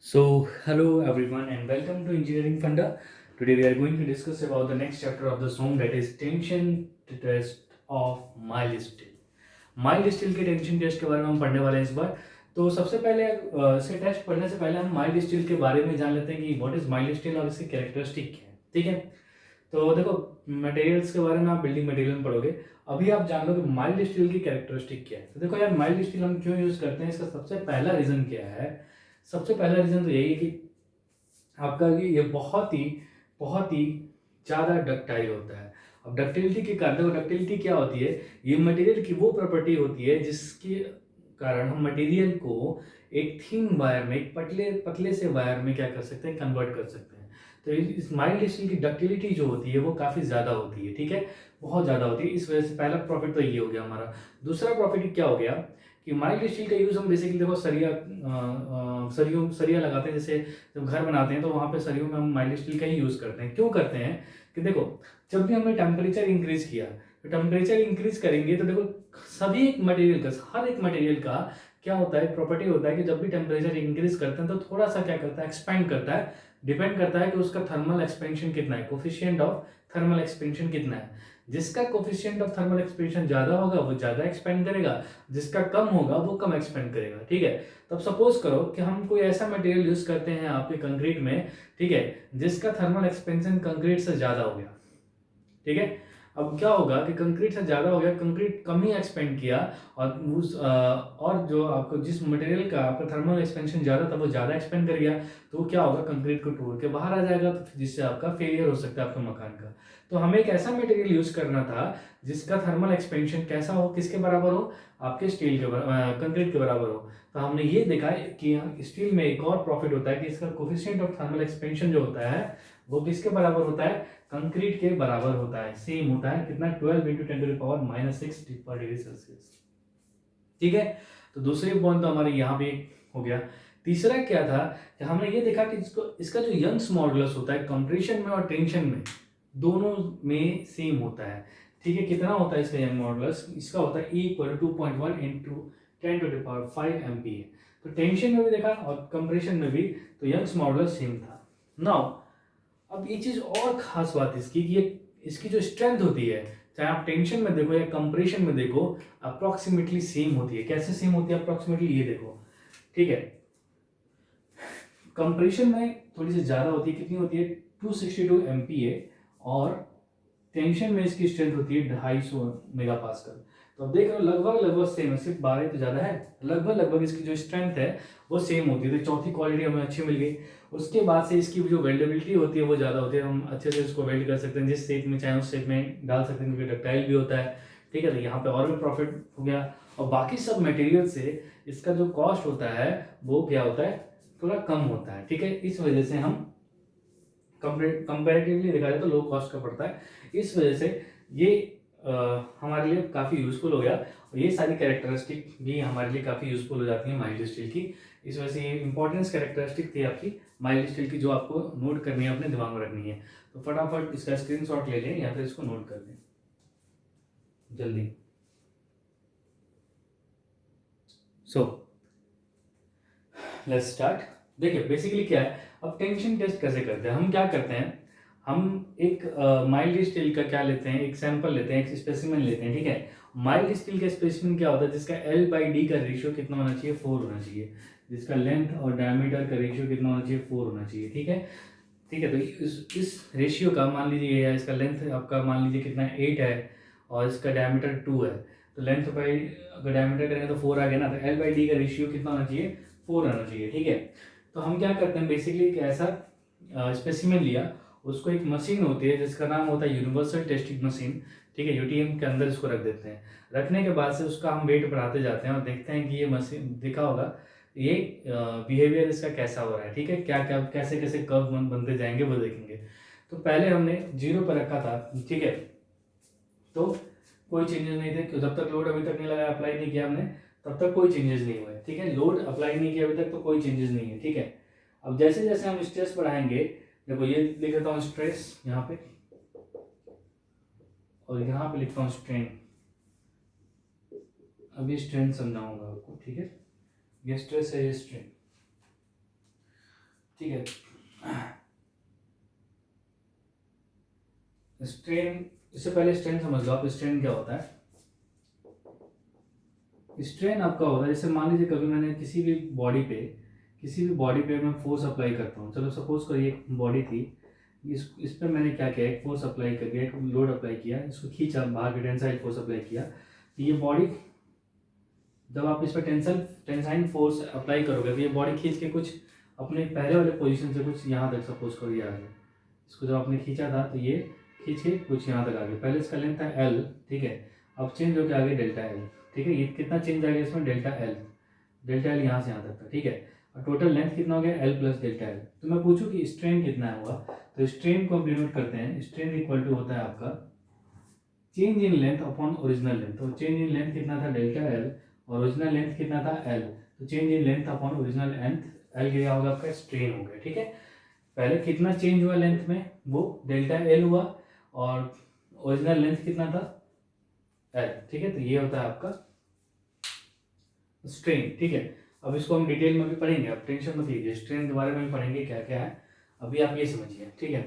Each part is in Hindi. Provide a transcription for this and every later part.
Hello everyone and welcome to Engineering Funda. Today we are going to discuss about the next chapter of the song, that is tension test of mild steel. Mild steel के टेंशन टेस्ट के बारे में हम पढ़ने वाले हैं इस बार। तो सबसे पहले इसके टेस्ट पढ़ने से पहले हम माइल्ड स्टील के बारे में जान लेते हैं कि व्हाट इज माइल्ड स्टील और इसकी कैरेक्टरिस्टिक क्या है। ठीक है, तो देखो मटेरियल्स के बारे में आप बिल्डिंग मटेरियल में पढ़ोगे, अभी आप जान लो कि माइल्ड स्टील की कैरेक्टरिस्टिक क्या है। तो देखो यार, माइल्ड स्टील हम क्यों यूज करते हैं, इसका सबसे पहला रीजन क्या है। सबसे पहला रीजन तो यही है कि आपका ये बहुत ही ज़्यादा डक्टाइल होता है। अब डक्टिलिटी के कारण, देखो डक्टिलिटी क्या होती है, ये मटेरियल की वो प्रॉपर्टी होती है जिसके कारण हम मटेरियल को एक थिन वायर में, एक पतले पतले से वायर में क्या कर सकते हैं, कन्वर्ट कर सकते हैं। तो इस माइल्ड स्टील की डक्टिलिटी जो होती है वो काफ़ी ज़्यादा होती है। ठीक है, बहुत ज़्यादा होती है। इस वजह से पहला प्रॉफिट तो ये हो गया हमारा। दूसरा प्रॉफिट क्या हो गया कि माइल्ड स्टील का यूज़ हम बेसिकली देखो सरिया लगाते हैं। जैसे जब घर बनाते हैं तो वहाँ पे सरियों में हम माइल्ड स्टील का ही यूज़ करते हैं। क्यों करते हैं कि देखो, जब भी हमने टेम्परेचर इंक्रीज किया, तो टेम्परेचर इंक्रीज करेंगे तो देखो सभी एक मटेरियल का, हर एक मटेरियल का क्या होता है, प्रॉपर्टी होता है कि जब भी टेम्परेचर इंक्रीज करते हैं तो थोड़ा सा क्या करता है, एक्सपेंड करता है। डिपेंड करता है कि उसका थर्मल एक्सपेंशन कितना है, कोफिशिएंट ऑफ थर्मल एक्सपेंशन कितना है। जिसका कोफिशिएंट ऑफ थर्मल एक्सपेंशन ज़्यादा होगा वो ज़्यादा एक्सपेंड करेगा, जिसका कम होगा वो कम एक्सपेंड करेगा। ठीक है, तब सपोज करो कि हम कोई ऐसा मटेरियल यूज करते हैं आपके कंक्रीट में, ठीक है, जिसका थर्मल एक्सपेंशन कंक्रीट से ज़्यादा हो गया। ठीक है, अब क्या होगा कि कंक्रीट से ज़्यादा हो गया, कंक्रीट कम ही एक्सपेंड किया, और और जो आपको जिस मटेरियल का आपका थर्मल एक्सपेंशन ज़्यादा था वो ज़्यादा एक्सपेंड कर गया, तो वो क्या होगा, कंक्रीट को तोड़ के बाहर आ जाएगा, तो जिससे आपका फेलियर हो सकता है आपके मकान का। तो हमें एक ऐसा मटेरियल यूज करना था जिसका थर्मल एक्सपेंशन कैसा हो, किसके बराबर हो, आपके स्टील के कंक्रीट के बराबर हो। तो हमने ये देखा कि स्टील में एक और प्रॉफिट होता है कि इसका कोफिशिएंट ऑफ थर्मल एक्सपेंशन जो होता है वो किसके बराबर होता है, कंक्रीट के बराबर होता है। सेम होता है कितना, 12 इंटू 10⁻⁻6 पर डिग्री सेल्सियस। ठीक है, तो दूसरे पॉइंट तो हमारे यहाँ पे हो गया। तीसरा क्या था कि हमने ये देखा कि इसका जो यंग्स मॉडुलस होता है कंप्रेशन में और टेंशन में, दोनों में सेम होता है। ठीक है, कितना होता है इसका यंग मॉडुलस, इसका होता है E=2.1 इंटू 10⁵ MPa। तो टेंशन में भी देखा और कंप्रेशन में भी, तो यंग्स मॉडुलस सेम था। नाउ अब ये चीज और खास बात इसकी कि ये इसकी जो स्ट्रेंथ होती है, चाहे आप टेंशन में देखो या कंप्रेशन में देखो, अप्रोक्सीमेटली सेम होती है। कैसे सेम होती है अप्रोक्सीमेटली, ये देखो। ठीक है, कंप्रेशन में थोड़ी सी ज्यादा होती है, कितनी होती है, 262 MPa, और टेंशन में इसकी स्ट्रेंथ होती है 250 मेगा पास्कल। तो अब देख रहे हो लगभग लगभग सेम है, सिर्फ 12 तो ज्यादा है, लगभग लगभग इसकी जो स्ट्रेंथ है वो सेम होती है। तो चौथी क्वालिटी हमें अच्छी मिल गई। उसके बाद से इसकी जो वेल्डेबिलिटी होती है वो ज़्यादा होती है, हम अच्छे से इसको वेल्ड कर सकते हैं, जिस शेप में चाहे उस शेप में डाल सकते हैं, क्योंकि डक्टाइल भी होता है। ठीक है, तो यहाँ पे और भी प्रॉफिट हो गया। और बाकी सब मटेरियल से इसका जो कॉस्ट होता है वो क्या होता है, थोड़ा कम होता है। ठीक है, इस वजह से हम कंपेरेटिवली देखा जाए तो लो कॉस्ट का पड़ता है। इस वजह से ये हमारे लिए काफ़ी यूजफुल हो गया, और ये सारी कैरेक्टरिस्टिक भी हमारे लिए काफ़ी यूजफुल हो जाती है माइल्ड स्टील की। इस वजह से ये इंपॉर्टेंस कैरेक्टरिस्टिक थी आपकी माइल्ड स्टील की, जो आपको नोट करनी है, अपने दिमाग में रखनी है। तो फटाफट इसका स्क्रीनशॉट ले लें या फिर इसको नोट कर लें जल्दी। So let's start. देखिए बेसिकली क्या है, अब टेंशन टेस्ट कैसे करते हैं, हम क्या करते हैं, हम एक माइल्ड स्टील का क्या लेते हैं, एक सैंपल लेते हैं, एक स्पेसिमेन लेते हैं। ठीक है, माइल्ड स्टील का स्पेसिमेन क्या होता है, जिसका L/D का रेशियो कितना होना चाहिए, 4 होना चाहिए। जिसका लेंथ और डायमीटर का रेशियो कितना होना चाहिए, 4 होना चाहिए। ठीक है, ठीक है, तो इस रेशियो का मान लीजिए, या इसका लेंथ आपका मान लीजिए कितना 8 है, और इसका डायमीटर 2 है। तो लेंथ बाई अगर डायमीटर करेंगे तो 4 आ गया ना, तो L/D का रेशियो कितना होना चाहिए, 4 आना चाहिए। ठीक है, तो हम क्या करते हैं बेसिकली, एक ऐसा स्पेसिमेन लिया, उसको एक मशीन होती है जिसका नाम होता है यूनिवर्सल टेस्टिंग मशीन। ठीक है, यूटीएम के अंदर इसको रख देते हैं। रखने के बाद से उसका हम वेट बढ़ाते जाते हैं और देखते हैं कि ये मशीन, देखा होगा ये बिहेवियर इसका कैसा हो रहा है। ठीक है, क्या क्या कैसे कैसे कर्व बनते जाएंगे वो देखेंगे। तो पहले हमने 0 पर रखा था। ठीक है, तो कोई चेंजेस नहीं थे, जब तक लोड अभी तक नहीं लगाया, अप्लाई नहीं किया हमने, तब तक कोई चेंजेस नहीं हुए। ठीक है, लोड अप्लाई नहीं किया अभी तक तो कोई चेंजेस नहीं है। ठीक है, अब जैसे जैसे हम स्ट्रेस बढ़ाएंगे, देखो ये लिख देता हूँ स्ट्रेस यहाँ पे, और यहाँ पे लिखता हूँ स्ट्रेन। अभी स्ट्रेन समझाऊंगा आपको। ठीक है, ये स्ट्रेस है, ये स्ट्रेन। ठीक है। स्ट्रेन, इससे पहले स्ट्रेन समझ लो आप, स्ट्रेन क्या होता है। स्ट्रेन आपका होता है, जैसे मान लीजिए कभी मैंने किसी भी बॉडी पे मैं फोर्स अप्लाई करता हूँ, चलो सपोज करिए एक बॉडी थी, इस पर मैंने क्या किया, एक फोर्स अप्लाई करके एक लोड अप्लाई किया, इसको खींचा बाहर के, टेंसाइल फोर्स अप्लाई किया, तो ये बॉडी, जब आप इस पर टेंसाइल फोर्स अप्लाई करोगे तो ये बॉडी खींच के कुछ अपने पहले वाले पोजीशन से कुछ यहाँ तक सपोज करिए आ गया, इसको जब आपने खींचा था तो ये खींच के कुछ यहाँ तक आ गया, पहले इसका लेंथ था एल, ठीक है, अब चेंज होकर आ गया डेल्टा एल, ठीक है, ये कितना चेंज आ गया इसमें, डेल्टा एल यहाँ से यहाँ तक था, ठीक है, और टोटल लेंथ कितना हो गया एल प्लस डेल्टा एल। तो मैं पूछूं कि स्ट्रेन कितना हुआ, तो स्ट्रेन को हम डिनोट करते हैं, स्ट्रेन इक्वल टू होता है आपका change in length upon original length. तो चेंज इन लेंथ कितना था डेल्टा एल, और ओरिजिनल लेंथ कितना था एल, तो change in length upon original length L गया होगा आपका स्ट्रेन हो गया, ठीक है। पहले कितना चेंज हुआ लेंथ में, वो डेल्टा एल हुआ, और ओरिजिनल लेंथ कितना था एल, ठीक है, तो ये होता है आपका स्ट्रेन, ठीक है। अब इसको हम डिटेल में भी पढ़ेंगे, आप टेंशन मत लीजिए, स्ट्रेन के बारे में भी पढ़ेंगे क्या क्या है, अभी आप ये समझिए, ठीक है।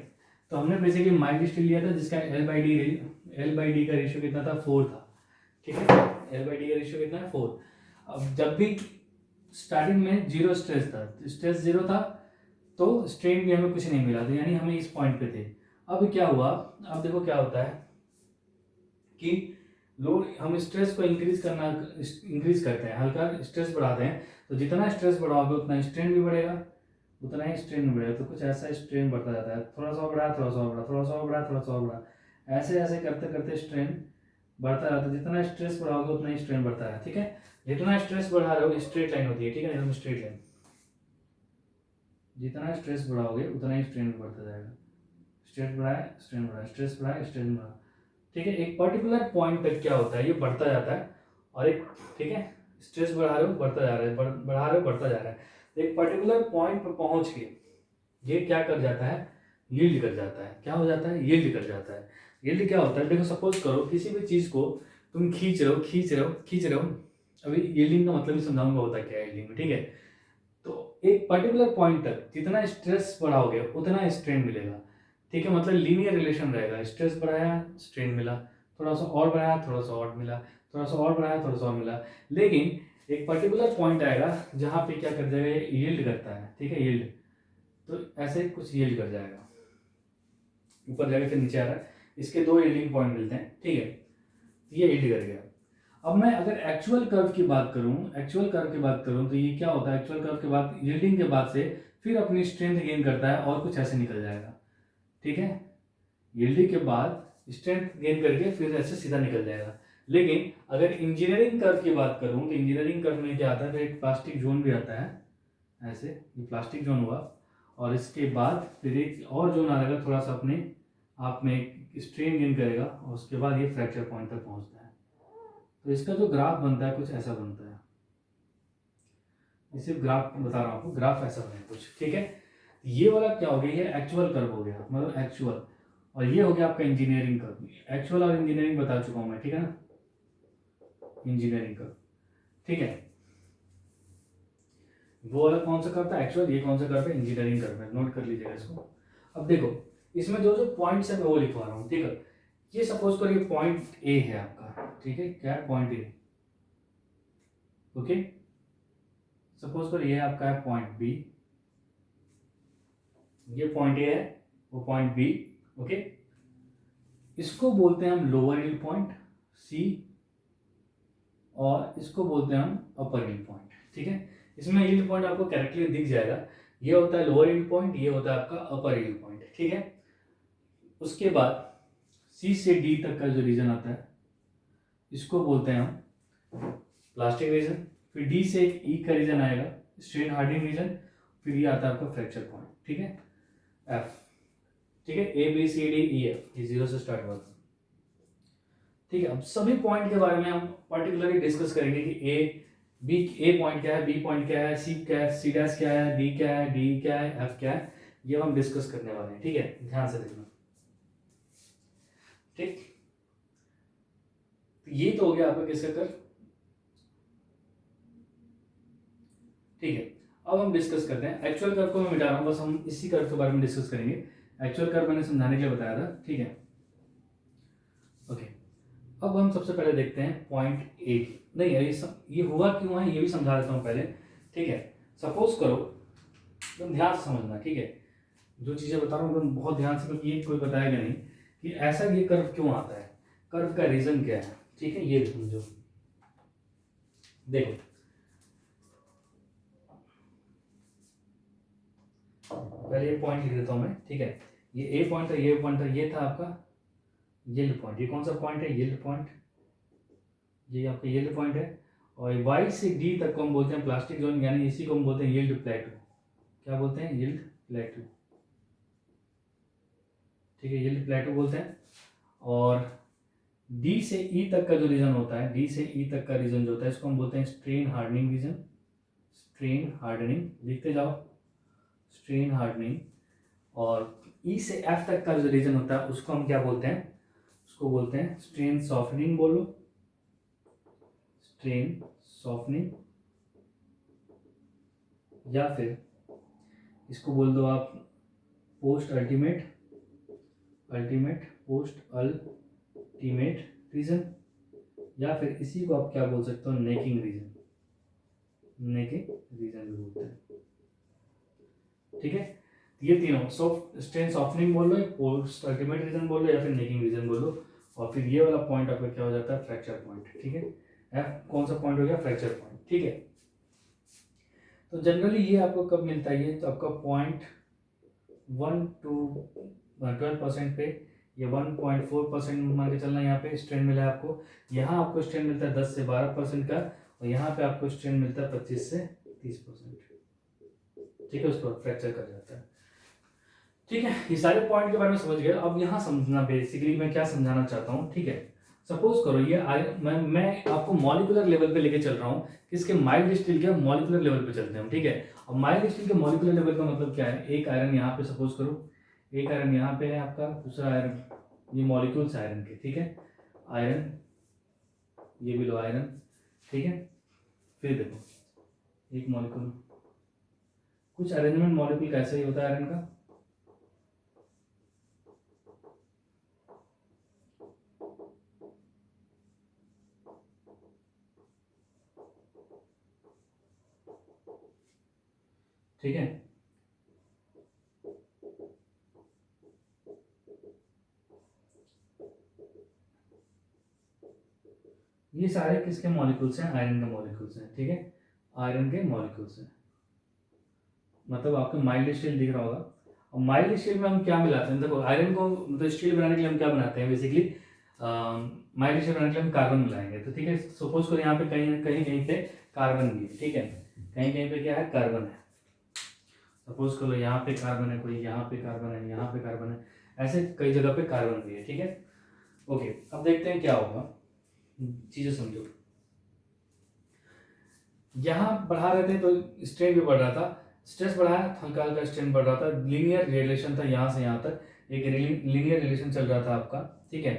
तो हमने बेसिकली माइल्ड स्टील लिया था जिसका एल बाई डी का रेशियो कितना था 4 था, ठीक है, एल बाई डी का रेशियो कितना है 4। अब जब भी स्टार्टिंग में जीरो स्ट्रेस था, स्ट्रेस जीरो था, तो स्ट्रेन भी हमें कुछ नहीं मिला था, यानी हमें इस पॉइंट पे थे। अब क्या हुआ, अब देखो क्या होता है कि लोड, हम स्ट्रेस को इंक्रीज करते हैं, हल्का स्ट्रेस बढ़ाते हैं, तो जितना स्ट्रेस बढ़ाओगे उतना स्ट्रेन भी बढ़ेगा, उतना ही स्ट्रेन बढ़ेगा, तो कुछ ऐसा स्ट्रेन बढ़ता जाता है, थोड़ा सा बढ़ा, थोड़ा सा बढ़ा, थोड़ा सा बढ़ा, थोड़ा सा बढ़ा, ऐसे ऐसे करते करते स्ट्रेन बढ़ता रहता है, जितना स्ट्रेस बढ़ाओगे उतना ही स्ट्रेन बढ़ता है, ठीक है। जितना स्ट्रेस बढ़ा रहे हो स्ट्रेट लाइन होती है, ठीक है, एकदम स्ट्रेट लाइन, जितना स्ट्रेस बढ़ाओगे उतना ही स्ट्रेन बढ़ता जाएगा, स्ट्रेस बढ़ाए स्ट्रेन बढ़ाए, स्ट्रेस बढ़ाए स्ट्रेन बढ़ाए, ठीक है। एक पर्टिकुलर पॉइंट तक क्या होता है, ये बढ़ता जाता है, और एक, ठीक है, स्ट्रेस बढ़ा रहे हो बढ़ता जा रहा है, बढ़ा रहे हो बढ़ता जा रहा है, तो एक पर्टिकुलर पॉइंट पर पहुंच के ये क्या कर जाता है, यील्ड कर जाता है, क्या हो जाता है, यील्ड कर जाता है। यील्ड क्या होता है, देखो सपोज करो किसी भी चीज को तुम खींच रहे हो खींच रहे हो खींच रहे हो, अभी यील्डिंग का मतलब ही समझाऊंगा होता क्या है यील्डिंग में, ठीक है। तो एक पर्टिकुलर पॉइंट तक जितना स्ट्रेस बढ़ाओगे उतना स्ट्रेन मिलेगा, ठीक है, मतलब लीनियर रिलेशन रहेगा, स्ट्रेस बढ़ाया स्ट्रेन मिला, थोड़ा सा और बढ़ाया थोड़ा सा और मिला, थोड़ा सा और बढ़ाया थोड़ा सा और मिला, लेकिन एक पर्टिकुलर पॉइंट आएगा जहाँ पे क्या कर जाएगा, यील्ड करता है, ठीक है, यील्ड, तो ऐसे कुछ यील्ड कर जाएगा, ऊपर जाके फिर नीचे आ रहा है, इसके दो यील्डिंग पॉइंट मिलते हैं, ठीक है, ये यील्ड कर गया। अब मैं अगर एक्चुअल कर्व की बात करूं तो ये क्या होता है, एक्चुअल कर्व के बाद यील्डिंग के बाद से फिर अपनी स्ट्रेंथ गेन करता है और कुछ ऐसे निकल जाएगा, ठीक है, यील्डिंग के बाद स्ट्रेंथ गेन करके फिर ऐसे सीधा निकल जाएगा। लेकिन अगर इंजीनियरिंग कर्व की बात करूं तो इंजीनियरिंग कर्व में क्या आता है, एक प्लास्टिक जोन भी आता है, ऐसे ये प्लास्टिक जोन हुआ, और इसके बाद फिर एक और जोन आ जाएगा, थोड़ा सा अपने आप में स्ट्रेन गेन करेगा, और उसके बाद ये फ्रैक्चर पॉइंट तक पहुंचता है। तो इसका जो ग्राफ बनता है कुछ ऐसा बनता है, ये सिर्फ ग्राफ बता रहा हूँ आपको, ग्राफ ऐसा बना है कुछ, ठीक है। ये वाला क्या हो गया, ये एक्चुअल कर्व हो गया, मतलब एक्चुअल, और ये हो गया आपका इंजीनियरिंग कर्व। एक्चुअल और इंजीनियरिंग बता चुका हूँ मैं, ठीक है ना, इंजीनियरिंग कर्व, ठीक है। वो वाला कौन सा कर्व था एक्चुअल, ये कौन सा कर्व है इंजीनियरिंग कर्व है, नोट कर लीजिएगा इसको। अब देखो इसमें जो जो पॉइंट्स है मैं वो लिखवा रहा हूँ, ठीक है। ये सपोज करिए पॉइंट ए है आपका, ठीक है, क्या है पॉइंट ए, ओके, सपोज करिए ये आपका है पॉइंट बी, ये पॉइंट ए है, वो पॉइंट बी, ओके, इसको बोलते हैं हम लोअर यील्ड पॉइंट सी, और इसको बोलते हैं हम अपर यील्ड पॉइंट, ठीक है। इसमें यील्ड पॉइंट आपको करेक्टली दिख जाएगा, ये होता है लोअर यील्ड पॉइंट, ये होता है आपका अपर यील्ड पॉइंट, ठीक है। उसके बाद सी से डी तक का जो रीजन आता है इसको बोलते हैं हम प्लास्टिक रीजन, फिर डी से एक ई का रीजन आएगा स्ट्रेन हार्डनिंग रीजन, फिर ये आता है आपका फ्रैक्चर पॉइंट, ठीक है, एफ, ठीक है, A B C D E F, ये जीरो से स्टार्ट हुआ था, ठीक है। अब सभी पॉइंट के बारे में हम पर्टिकुलरली डिस्कस करेंगे कि ए पॉइंट क्या है, बी पॉइंट क्या है, सी क्या है, सी डैश क्या है, डी क्या है, डी क्या है, एफ क्या है, ये हम डिस्कस करने वाले हैं, ठीक है, ध्यान से देखना, ठीक। तो ये तो हो गया आपका किसका कर्व, ठीक है। अब हम डिस्कस करते हैं। एक्चुअल कर्व को मैं मिटा रहा हूँ, बस हम इसी कर्व के बारे में डिस्कस करेंगे। एक्चुअल कर्व मैंने समझाने के लिए बताया था, ठीक है। ओके, अब हम सबसे पहले देखते हैं पॉइंट ए। नहीं, ये हुआ क्यों है ये भी समझा देता हूँ पहले, ठीक है। सपोज करो, तुम ध्यान से समझना, ठीक है। जो चीज़ें बता रहा हूँ तुम बहुत ध्यान से, क्योंकि ये कोई बताएगा नहीं कि ऐसा ये कर्व क्यों आता है, कर्व का रीजन क्या है, ठीक है। ये समझो, देखो पहले ये पॉइंट लिख देता हूँ मैं, ठीक है। ये ए पॉइंट है, ये पॉइंट है, ये था आपका यील्ड पॉइंट। ये कौन सा पॉइंट है? Yield point. ये आपका यील्ड पॉइंट है। और वाई से डी तक को हम बोलते हैं प्लास्टिक जोन, यानी इसी को हम बोलते हैं यील्ड प्लेटो। क्या बोलते हैं? यील्ड प्लेटो, ठीक है, यील्ड प्लेटो बोलते हैं। और डी से ई तक का जो रीजन होता है, डी से ई तक का रीजन जो होता है, इसको हम बोलते हैं strain hardening region. Strain hardening, लिखते जाओ, स्ट्रेन हार्डनिंग। और ई से एफ तक का जो रीजन होता है उसको हम क्या बोलते हैं? उसको बोलते हैं स्ट्रेन सॉफ्टनिंग। बोलो, स्ट्रेन सॉफ्टनिंग, या फिर इसको बोल दो आप post ultimate, post ultimate region, या फिर इसी को आप क्या बोल सकते हो? नेकिंग रीजन, नेकिंग रीजन भी बोलते हैं, ठीक है। ये तीनों स्ट्रेन सॉफ्टनिंग बोल लो, पोस्ट अल्टीमेट रीजन बोल लो, या फिर नेकिंग रीजन बोल लो। और फिर ये वाला पॉइंट आपका क्या हो जाता है? फ्रैक्चर पॉइंट, ठीक है। एफ कौन सा पॉइंट हो गया? फ्रैक्चर पॉइंट, ठीक है। तो जनरली ये आपको कब मिलता है? ये तो आपका 0.1 to 12% पे, ये 1.4% मान के चलना, यहाँ पे स्ट्रेन मिला है आपको। यहाँ आपको स्ट्रेन मिलता है 10 से 12% का, और यहाँ पे आपको स्ट्रेन मिलता है 25 से 30%, ठीक है। उसको फ्रैक्चर कर जाता है, ठीक है। ये सारे पॉइंट के बारे में समझ गए। अब यहाँ समझना बेसिकली मैं क्या समझाना चाहता हूँ, ठीक है। सपोज करो ये मैं आपको मॉलिकुलर लेवल पे लेके चल रहा हूँ, किसके? माइल्ड स्टील के मॉलिकुलर लेवल पे चलते हैं, ठीक है। अब माइल्ड स्टील के मॉलिकुलर लेवल का मतलब क्या है? एक आयरन यहाँ पे सपोज करो, एक आयरन यहाँ पे है आपका, दूसरा आयरन, ये मॉलिक्यूल्स आयरन के, ठीक है। आयरन, ये भी लो आयरन, ठीक है। फिर देखो एक मॉलिक्यूल, कुछ अरेंजमेंट मॉलिक्यूल कैसे ही होता है आयरन का, ठीक है। ये सारे किसके मॉलिक्यूल्स हैं? आयरन के मॉलिक्यूल्स हैं, ठीक है। आयरन के मॉलिक्यूल्स हैं, मतलब आपको माइल्ड स्टील दिख रहा होगा। और माइल्ड स्टील में हम क्या मिलाते हैं? देखो आयरन को मतलब स्टील बनाने के लिए हम क्या बनाते हैं बेसिकली? माइल्ड स्टील बनाने के लिए हम कार्बन मिलाएंगे, तो ठीक है। सपोज करो यहाँ पे कहीं कहीं कहीं पे कार्बन भी है, ठीक है। कहीं कहीं पे क्या है? कार्बन है। सपोज करो यहाँ पे कार्बन है, कोई यहाँ पे कार्बन है, यहाँ पे कार्बन है, ऐसे कई जगह पे कार्बन भी है, ठीक है। ओके, अब देखते हैं क्या होगा, चीजें समझो। यहाँ बढ़ा रहे थे तो स्ट्रेन भी बढ़ रहा था, स्ट्रेस बढ़ाया तो हल्का हल्का स्ट्रेन बढ़ रहा था। लीनियर रिलेशन था यहाँ से यहाँ तक, एक लीनियर रिलेशन चल रहा था आपका, ठीक है।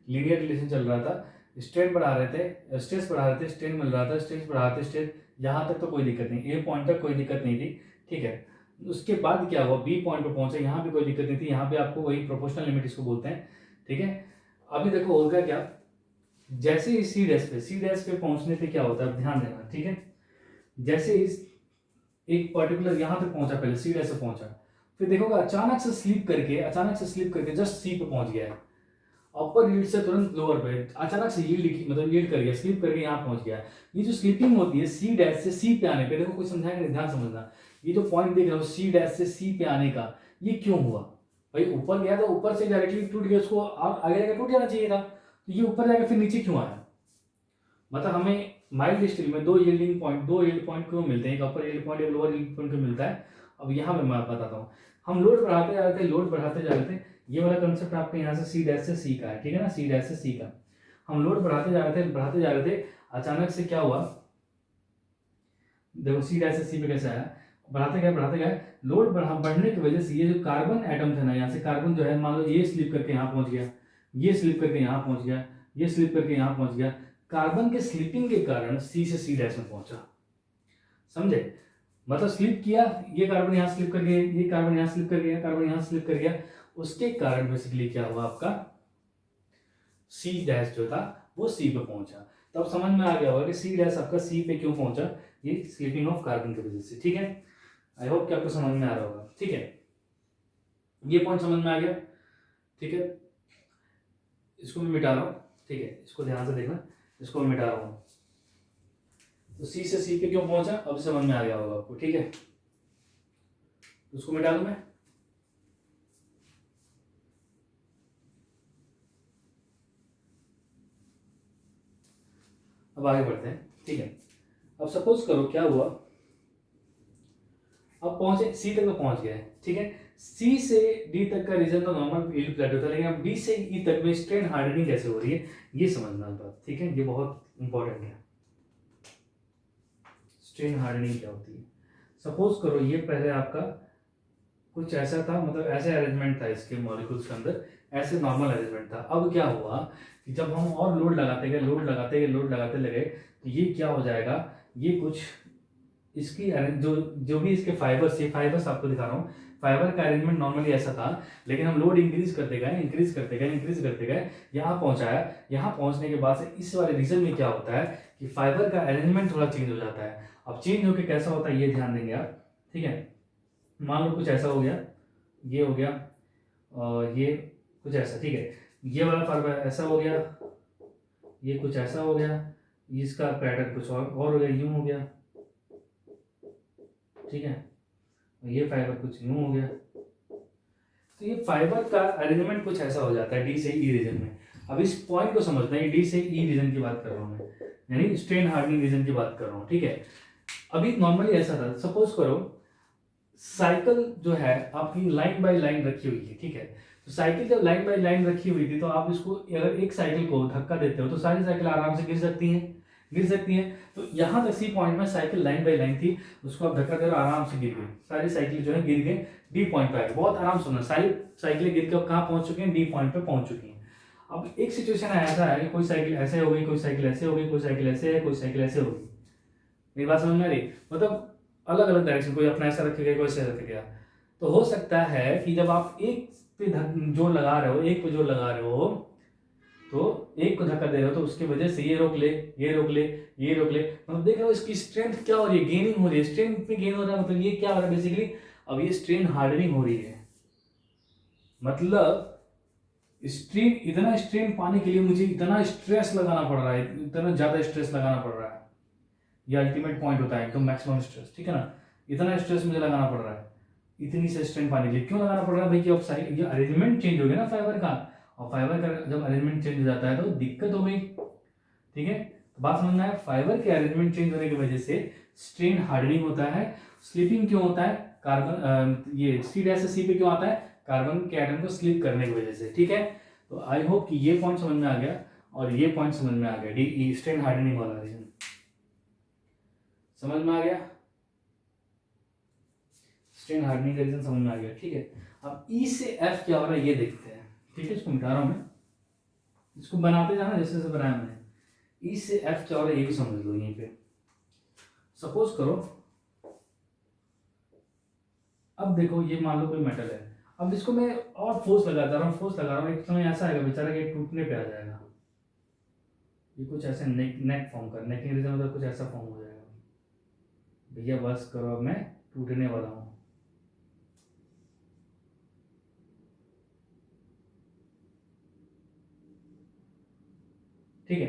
लीनियर रिलेशन चल रहा था, स्ट्रेन बढ़ा रहे थे, स्ट्रेस बढ़ा रहे थे, स्ट्रेन मिल रहा था, स्ट्रेस बढ़ाते स्ट्रेस, यहाँ तक तो कोई दिक्कत नहीं, ए पॉइंट तक कोई दिक्कत नहीं थी, ठीक है। उसके बाद क्या हुआ? बी पॉइंट पर पहुंचे, यहाँ भी कोई दिक्कत नहीं थी, यहाँ पे आपको वही प्रोपोर्शनल लिमिट इसको बोलते हैं, ठीक है। अभी देखो होगा क्या, जैसे ही सी डैश पे पहुंचने पे क्या होता है, ध्यान देना, ठीक है। जैसे इस एक पर्टिकुलर यहाँ तक पहुंचा, पहले सी डैश से पहुंचा, फिर देखोगे अचानक से स्लिप करके जस्ट सी पे पहुंच गया है। अपर यील्ड से तुरंत लोअर पे अचानक से यील्ड मतलब यील्ड कर गया, स्लिप करके यहाँ पहुंच गया। ये जो स्लिपिंग होती है सी डैश से सी पे आने पे, देखो कोई समझाएगा नहीं, ध्यान समझना। ये जो पॉइंट देख रहे हो सी डैश से सी पे आने का, ये क्यों हुआ? भाई ऊपर गया तो ऊपर से डायरेक्टली टूट गया, उसको आगे जाकर टूट जाना चाहिए था, तो ये ऊपर जाकर फिर नीचे क्यों आया? मतलब हमें माइल्ड स्टील में दो यील्ड पॉइंट क्यों मिलते हैं? एक अपर यील्ड पॉइंट, एक लोअर यील्ड पॉइंट क्यों मिलता है? अब यहाँ मैं बताता हूँ। हम लोड बढ़ाते जा रहे थे, ये वाला कंसेप्ट आपके यहाँ से सी डैश से सी का है, ठीक है ना, सी डैश से सी का। हम लोड बढ़ाते जा रहे थे, अचानक से क्या हुआ? देखो सी डैश से सी पे कैसे आया, बढ़ाते गए, लोड बढ़ने की वजह से ये जो कार्बन एटम थे ना, यहाँ से कार्बन जो है, मान लो ये स्लिप करके यहाँ पहुंच गया, ये स्लिप करके यहाँ पहुंच गया, ये स्लिप करके यहाँ पहुंच गया। कार्बन के स्लिपिंग के कारण सी से सी डैश में पहुंचा, समझे? मतलब स्लिप किया, ये कार्बन यहाँ स्लिप कर गया, ये कार्बन यहाँ स्लिप कर गया, कार्बन यहाँ स्लिप कर गया, उसके कारण बेसिकली क्या हुआ आपका सी डैश जो था वो सी पे पहुंचा। तो अब समझ में आ गया होगा कि सी डैश आपका सी पे क्यों पहुंचा, ये स्लिपिंग ऑफ कार्बन की वजह से। ठीक है, आई होप कि आपको समझ में आ रहा होगा। ठीक है, ये पॉइंट समझ में आ गया। ठीक है, इसको मैं मिटा रहा हूँ। ठीक है, इसको ध्यान से देखना, इसको मैं मिटा रहा हूँ। तो सी से सी पे क्यों पहुंचा अब समझ में आ गया होगा आपको। ठीक है, उसको मिटा दूं मैं। अब आगे बढ़ते हैं। ठीक है, अब सपोज करो क्या हुआ, अब पहुंचे सी तक तो पहुंच गए। ठीक है, सी से डी तक का रीजन तो नॉर्मल यील्ड प्लेटो था, लेकिन अब डी से ई तक में स्ट्रेन हार्डनिंग कैसे हो रही है ये समझना बात। ठीक है, ये बहुत इंपॉर्टेंट है। स्ट्रेन हार्डनिंग क्या होती है, सपोज करो ये पहले आपका कुछ ऐसा था, मतलब ऐसे अरेंजमेंट था इसके मॉलिक्यूल्स के अंदर, ऐसे नॉर्मल अरेंजमेंट था। अब क्या हुआ कि जब हम और लोड लगाते गए, लोड लगाते गए, लोड लगाते लगे, तो ये क्या हो जाएगा, ये कुछ इसकी जो जो भी इसके फाइबर्स, ये फाइबर्स आपको दिखा रहा हूँ, फाइबर का अरेंजमेंट नॉर्मली ऐसा था, लेकिन हम लोड इंक्रीज करते गए, इंक्रीज करते गए, इंक्रीज करते गए, यहाँ पहुँचाया। यहाँ पहुँचने के बाद से इस वाले रीजन में क्या होता है कि फाइबर का अरेंजमेंट थोड़ा चेंज हो जाता है। अब चेंज होकर कैसा होता है ये ध्यान देंगे आप। ठीक है, मान लो कुछ ऐसा हो गया, ये हो गया और ये कुछ ऐसा। ठीक है, ये वाला फाइबर ऐसा हो गया, ये कुछ ऐसा हो गया, इसका पैटर्न कुछ और हो गया, यूं हो गया। ठीक है, ये फाइबर कुछ यूं हो गया। तो ये फाइबर का अरेंजमेंट कुछ ऐसा हो जाता है डी से ई रीजन में। अब इस पॉइंट को समझना है, डी से ई रीजन की बात कर रहा हूँ मैं, यानी स्ट्रेन हार्डनिंग रीजन की बात कर रहा हूँ। ठीक है, अभी नॉर्मली ऐसा था, सपोज करो साइकिल जो है आपकी लाइन बाय लाइन रखी हुई है। ठीक है, तो साइकिल जब लाइन बाय लाइन रखी हुई थी, तो आप इसको अगर एक साइकिल को धक्का देते हो तो सारी साइकिल आराम से गिर सकती हैं, गिर सकती हैं। तो यहाँ तक सी पॉइंट में साइकिल लाइन बाय लाइन थी, उसको आप धक्का दे रहे हो, आराम से गिर गई, सारी साइकिल जो है गिर गई, डी पॉइंट पे आ गई। बहुत आराम से होना, सारी साइकिलें गिर के कहाँ पहुंच चुकी हैं, डी पॉइंट पे पहुंच चुकी हैं। अब एक सिचुएशन ऐसा है कि कोई साइकिल ऐसे हो गई, कोई साइकिल ऐसे हो गई, कोई साइकिल ऐसे है, कोई साइकिल ऐसे हो गई। मेरी बात समझ में आ रही, मतलब अलग अलग डायरेक्शन, कोई अपना ऐसा रख गया, कोई ऐसा रख गया। तो हो सकता है कि जब आप एक पे जोर लगा रहे हो, एक पे जोर लगा रहे हो, तो एक को धक्का दे रहे हो, तो उसकी वजह से ये रोक ले, ये रोक ले, ये रोक ले, मतलब देख रहे हो इसकी स्ट्रेंथ क्या हो रही है, गेनिंग हो रही है, स्ट्रेंथ में गेन हो रहा है। मतलब ये क्या हो रहा है बेसिकली, अब ये स्ट्रेन हार्डनिंग हो रही है। मतलब स्ट्रेन, इतना स्ट्रेन पाने के लिए मुझे इतना स्ट्रेस लगाना पड़ रहा है, इतना ज्यादा स्ट्रेस लगाना पड़ रहा है। ये अल्टीमेट पॉइंट होता है, एकदम मैक्सिमम स्ट्रेस। ठीक है ना, इतना स्ट्रेस मुझे लगाना पड़ रहा है इतनी से स्ट्रेन पाने के लिए। क्यों लगाना पड़ रहा है भाई, कि अब सारी ये अरेंजमेंट चेंज हो गया ना फाइबर का, और फाइबर का जब अरेंजमेंट चेंज हो जाता है तो दिक्कत हो गई। ठीक है, तो बात समझना है, फाइबर के अरेंजमेंट चेंज होने की वजह से स्ट्रेन हार्डनिंग होता है। स्लिपिंग क्यों होता है, कार्बन ये सी डैश से सी पे क्यों आता है, कार्बन के एटम को स्लिप करने की वजह से। ठीक है, तो आई होप कि ये पॉइंट समझ में आ गया और ये पॉइंट समझ में आ गया, डी स्ट्रेन हार्डनिंग वाला रीजन समझ में आ गया, स्ट्रेन हार्डनिंग का रीजन समझ में आ गया। ठीक है, अब ई से एफ क्या हो रहा है ये देखते हैं। ठीक है, इसको मिटा रहा हूं मैं, इसको बनाते जाना जैसे जैसे बनाया मैंने। ई से एफ क्या हो रहा है ये भी समझ लो। यहीं पे सपोज करो, अब देखो ये मान लो कोई मेटल है, अब इसको मैं और फोर्स लगाता रहा हूँ, फोर्स लगा रहा हूँ, एक समय ऐसा आएगा बेचारा कि टूटने पे आ जाएगा। ये कुछ ऐसे नेक फॉर्म कर, नेकिंग रीजन मतलब कुछ ऐसा फॉर्म हो जाएगा। भैया बस करो, अब मैं टूटने वाला हूँ। ठीक है,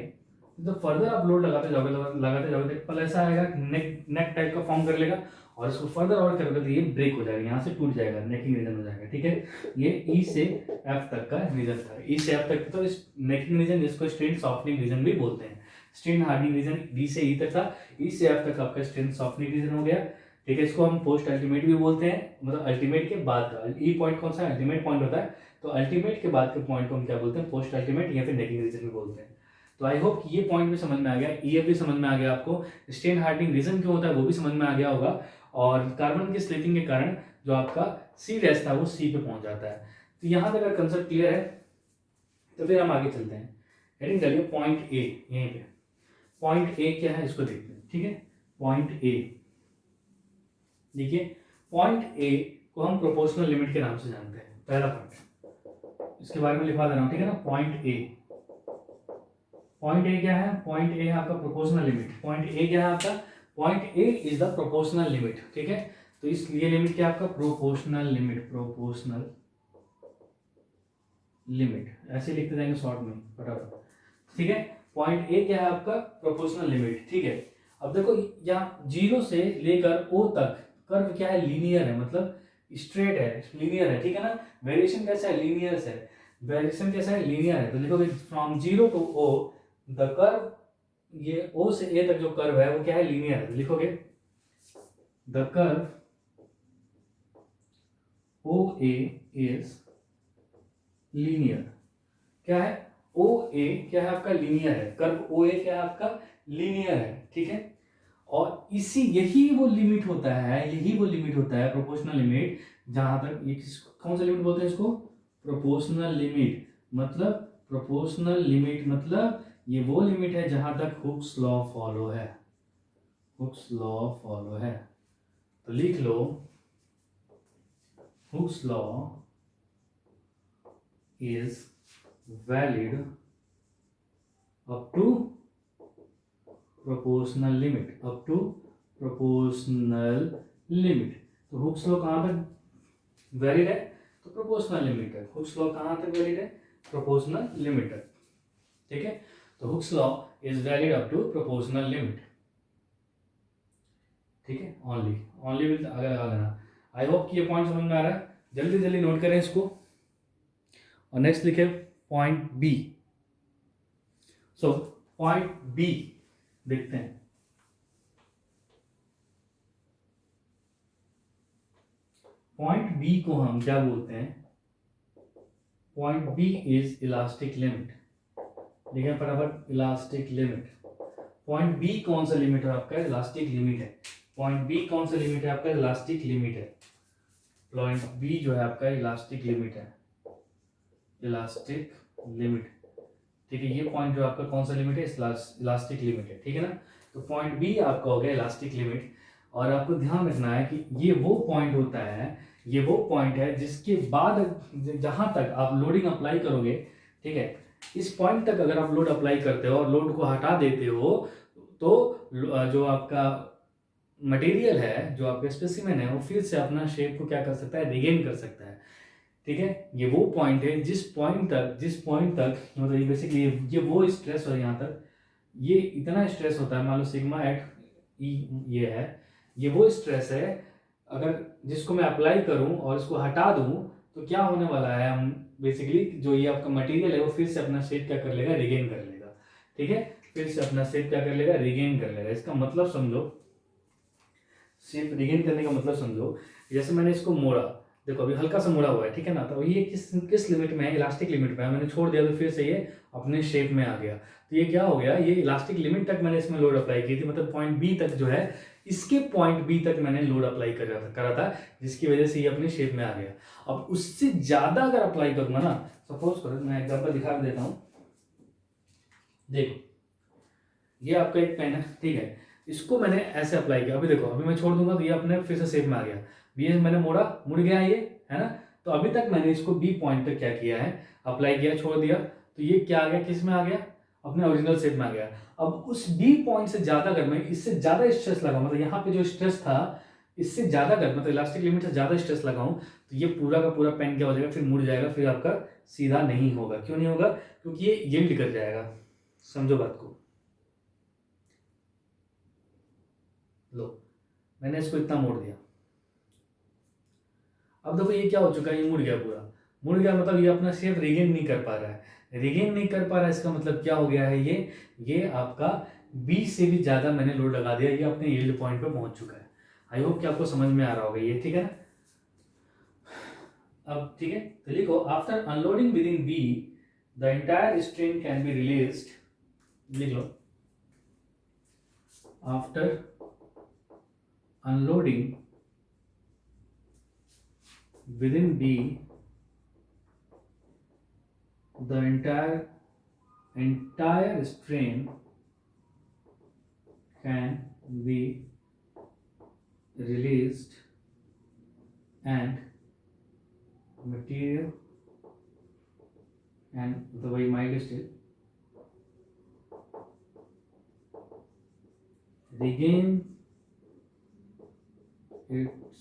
तो फर्दर आप लोड लगाते जाओगे तो पल ऐसा आएगा नेक नेक टाइप का फॉर्म कर लेगा, और इसको फर्दर और करोगे तो ये ब्रेक हो जाएगा, यहाँ से टूट जाएगा, नेकिंग रीजन हो जाएगा। ठीक है, ये ई से एफ तक का रीजन था, ई से एफ तक, तो इस नेकिंग रीजन जिसको स्ट्रेन सॉफ्टनिंग रीजन भी बोलते हैं। स्ट्रेन हार्डनिंग रीजन डी से ई तक था, ई से एफ तक आपका स्ट्रेन सॉफ्टनिंग रीजन हो गया। ठीक है, इसको हम पोस्ट अल्टीमेट भी बोलते हैं, मतलब अल्टीमेट के बाद का ई पॉइंट कौन सा अल्टीमेट पॉइंट होता है, तो अल्टीमेट के बाद के पॉइंट को हम क्या बोलते हैं, पोस्ट अल्टीमेट या फिर नेकिंग रीजन भी बोलते हैं। तो आई होप कि ये पॉइंट भी समझ में आ गया, ई भी समझ में आ गया आपको, स्ट्रेन हार्डनिंग रीजन क्यों होता है वो भी समझ में आ गया होगा, और कार्बन की स्लिपिंग के कारण जो आपका सी डैश था वो सी पे पहुंच जाता है। तो यहाँ तक अगर कंसेप्ट क्लियर है तो फिर हम आगे चलते हैं। हेडिंग डालिए पॉइंट ए, यहीं पे पॉइंट ए क्या है इसको देखते हैं। ठीक है, पॉइंट ए, देखिए पॉइंट ए को हम प्रोपोर्शनल लिमिट के नाम से जानते हैं, पहला पॉइंट, इसके बारे में लिखवा दे रहा हूँ, ठीक है ना। पॉइंट ए, पॉइंट ए क्या है, पॉइंट ए है आपका प्रोपोर्शनल लिमिट। पॉइंट ए क्या है आपका, point A is the proportional limit, ठीक है। तो इस ये लिमिट क्या है आपका, प्रोपोर्शनल लिमिट, प्रोपोर्शनल लिमिट, ऐसे लिखते जाएंगे शॉर्ट में फटाफट, ठीक है। पॉइंट ए क्या है आपका, प्रोपोर्शनल लिमिट, ठीक है। अब देखो यहाँ 0 से लेकर ओ तक कर्व क्या है, लीनियर है, मतलब स्ट्रेट है, लीनियर है, ठीक है ना। वेरिएशन कैसा है, लीनियर है, वेरिएशन कैसा है, लीनियर है। तो लिखोगे from 0 to O the curve, ये ओ से ए तक जो कर्व है वो क्या है, लीनियर है। तो लिखोगे the curve O A is linear, क्या है, ओ ए क्या है आपका, लीनियर है, कर्व ओ ए क्या है आपका, लीनियर है, ठीक है। और इसी यही वो लिमिट होता है, यही वो लिमिट होता है प्रोपोर्शनल लिमिट, जहां तक ये कौन सा लिमिट बोलते हैं इसको, प्रोपोर्शनल लिमिट। मतलब प्रोपोर्शनल लिमिट मतलब ये वो लिमिट है जहां तक हुक्स लॉ फॉलो है, हुक्स लॉ फॉलो है। तो लिख लो Hooke's law is valid up to proportional limit, up to proportional limit. तो हुक्स लॉ कहां तक वैलिड है, तो प्रोपोर्शनल लिमिट है। हुक्स लॉ कहां तक वैलिड है, प्रोपोर्शनल लिमिट है, ठीक है। तो Hooke's law is valid up to proportional limit, ठीक है। ओनली, ओनली विद आगे लगा लेना। आई होप कि ये पॉइंट समझ में आ रहा है, जल्दी जल्दी नोट करें इसको। और नेक्स्ट लिखे point B. So point B देखते हैं। पॉइंट बी को हम क्या बोलते हैं, point B is elastic limit, देखिए फटाफट, इलास्टिक लिमिट। पॉइंट बी कौन सा लिमिट है आपका, इलास्टिक लिमिट है। पॉइंट बी कौन सा लिमिट है आपका, इलास्टिक लिमिट है। पॉइंट बी जो है आपका इलास्टिक लिमिट है, इलास्टिक लिमिट, ठीक है। ये पॉइंट जो आपका कौन सा लिमिट है, इलास्टिक लिमिट है, ठीक है ना। तो पॉइंट बी आपका हो गया इलास्टिक लिमिट। और आपको ध्यान रखना है कि ये वो पॉइंट होता है, ये वो पॉइंट है जिसके बाद जहां तक आप लोडिंग अप्लाई करोगे, ठीक है, इस पॉइंट तक अगर आप लोड अप्लाई करते हो और लोड को हटा देते हो, तो जो आपका मटेरियल है, जो आपका स्पेसिमेन है, वो फिर से अपना शेप को क्या कर सकता है, रिगेन कर सकता है, ठीक है। ये वो पॉइंट है जिस पॉइंट तक मतलब बेसिकली ये वो स्ट्रेस है, यहाँ तक ये इतना स्ट्रेस होता है, मान लो सिग्मा एट ई ये है, ये वो स्ट्रेस है, अगर जिसको मैं अप्लाई करूं और इसको हटा दूं तो क्या होने वाला है, हम बेसिकली जो ये आपका मटेरियल है वो फिर से अपना शेप क्या कर लेगा, रिगेन कर लेगा, ठीक है। फिर से अपना शेप क्या कर लेगा, रिगेन कर लेगा। इसका मतलब समझो, शेप रिगेन करने का मतलब समझो, जैसे मैंने इसको मोड़ा, देखो अभी हल्का सा मुड़ा हुआ है, ठीक है ना। तो ये किस किस लिमिट में है, इलास्टिक लिमिट में है, मैंने छोड़ दिया तो फिर से ये अपने शेप में आ गया। तो ये क्या हो गया, ये इलास्टिक लिमिट तक मैंने इसमें लोड अप्लाई की थी, मतलब पॉइंट बी तक जो है, इसके पॉइंट बी तक मैंने लोड अप्लाई करा था, जिसकी वजह से ये अपने शेप में आ गया। अब उससे ज्यादा अगर अप्लाई करूंगा ना, सपोज करो मैं एग्जाम्पल दिखा देता हूँ, देखो ये आपका एक पेन है, ठीक है, इसको मैंने ऐसे अप्लाई किया, अभी देखो अभी मैं छोड़ दूंगा तो ये अपने फिर से शेप में आ गया, ये मैंने मोड़ा, मुड़ गया ये, है ना। तो अभी तक मैंने इसको बी पॉइंट तक क्या किया है, अप्लाई किया, छोड़ दिया, तो ये क्या आ गया, किस में आ गया, अपने ओरिजिनल शेप में आ गया। अब उस बी पॉइंट से ज्यादा अगर मैं इससे ज्यादा स्ट्रेस लगाऊं, मतलब यहाँ पे जो स्ट्रेस था इससे ज्यादा कर, मतलब इलास्टिक लिमिट से ज्यादा स्ट्रेस लगाऊं, तो ये पूरा का पूरा पेन क्या हो जाएगा, फिर मुड़ जाएगा, फिर आपका सीधा नहीं होगा। क्यों नहीं होगा, क्योंकि ये यील्ड कर जाएगा। समझो बात को, लो मैंने इसको इतना मोड़ दिया, अब देखो ये क्या हो चुका है, ये मुड़ गया, पूरा मुड़ गया, मतलब ये अपना शेप रिगेन नहीं कर पा रहा है, रिगेन नहीं कर पा रहा है, इसका मतलब क्या हो गया है, ये आपका बी से भी ज्यादा मैंने लोड लगा दिया, ये अपने यील्ड पॉइंट पे पहुंच चुका है। आई होप कि आपको समझ में आ रहा होगा ये, ठीक है ना। अब ठीक है, तो लिखो after unloading within B the entire strain can be released, लिख लो after unloading within B the entire strain can be released and material and the way mild steel regain its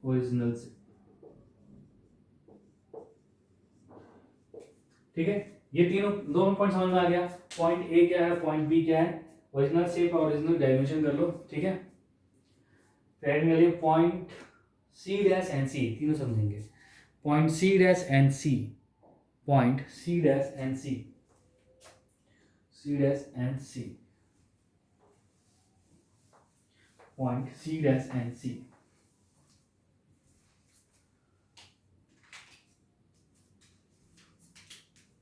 original shape। ठीक है, ये तीनों दोनों पॉइंट समझ में आ गया। पॉइंट ए क्या है, पॉइंट बी क्या है, ओरिजिनल शेप और ओरिजिनल डायमेंशन कर लो। ठीक है, फिर point C dash and C तीनों समझेंगे। Point C dash and C, point C dash and C, C dash and C, point C dash and C.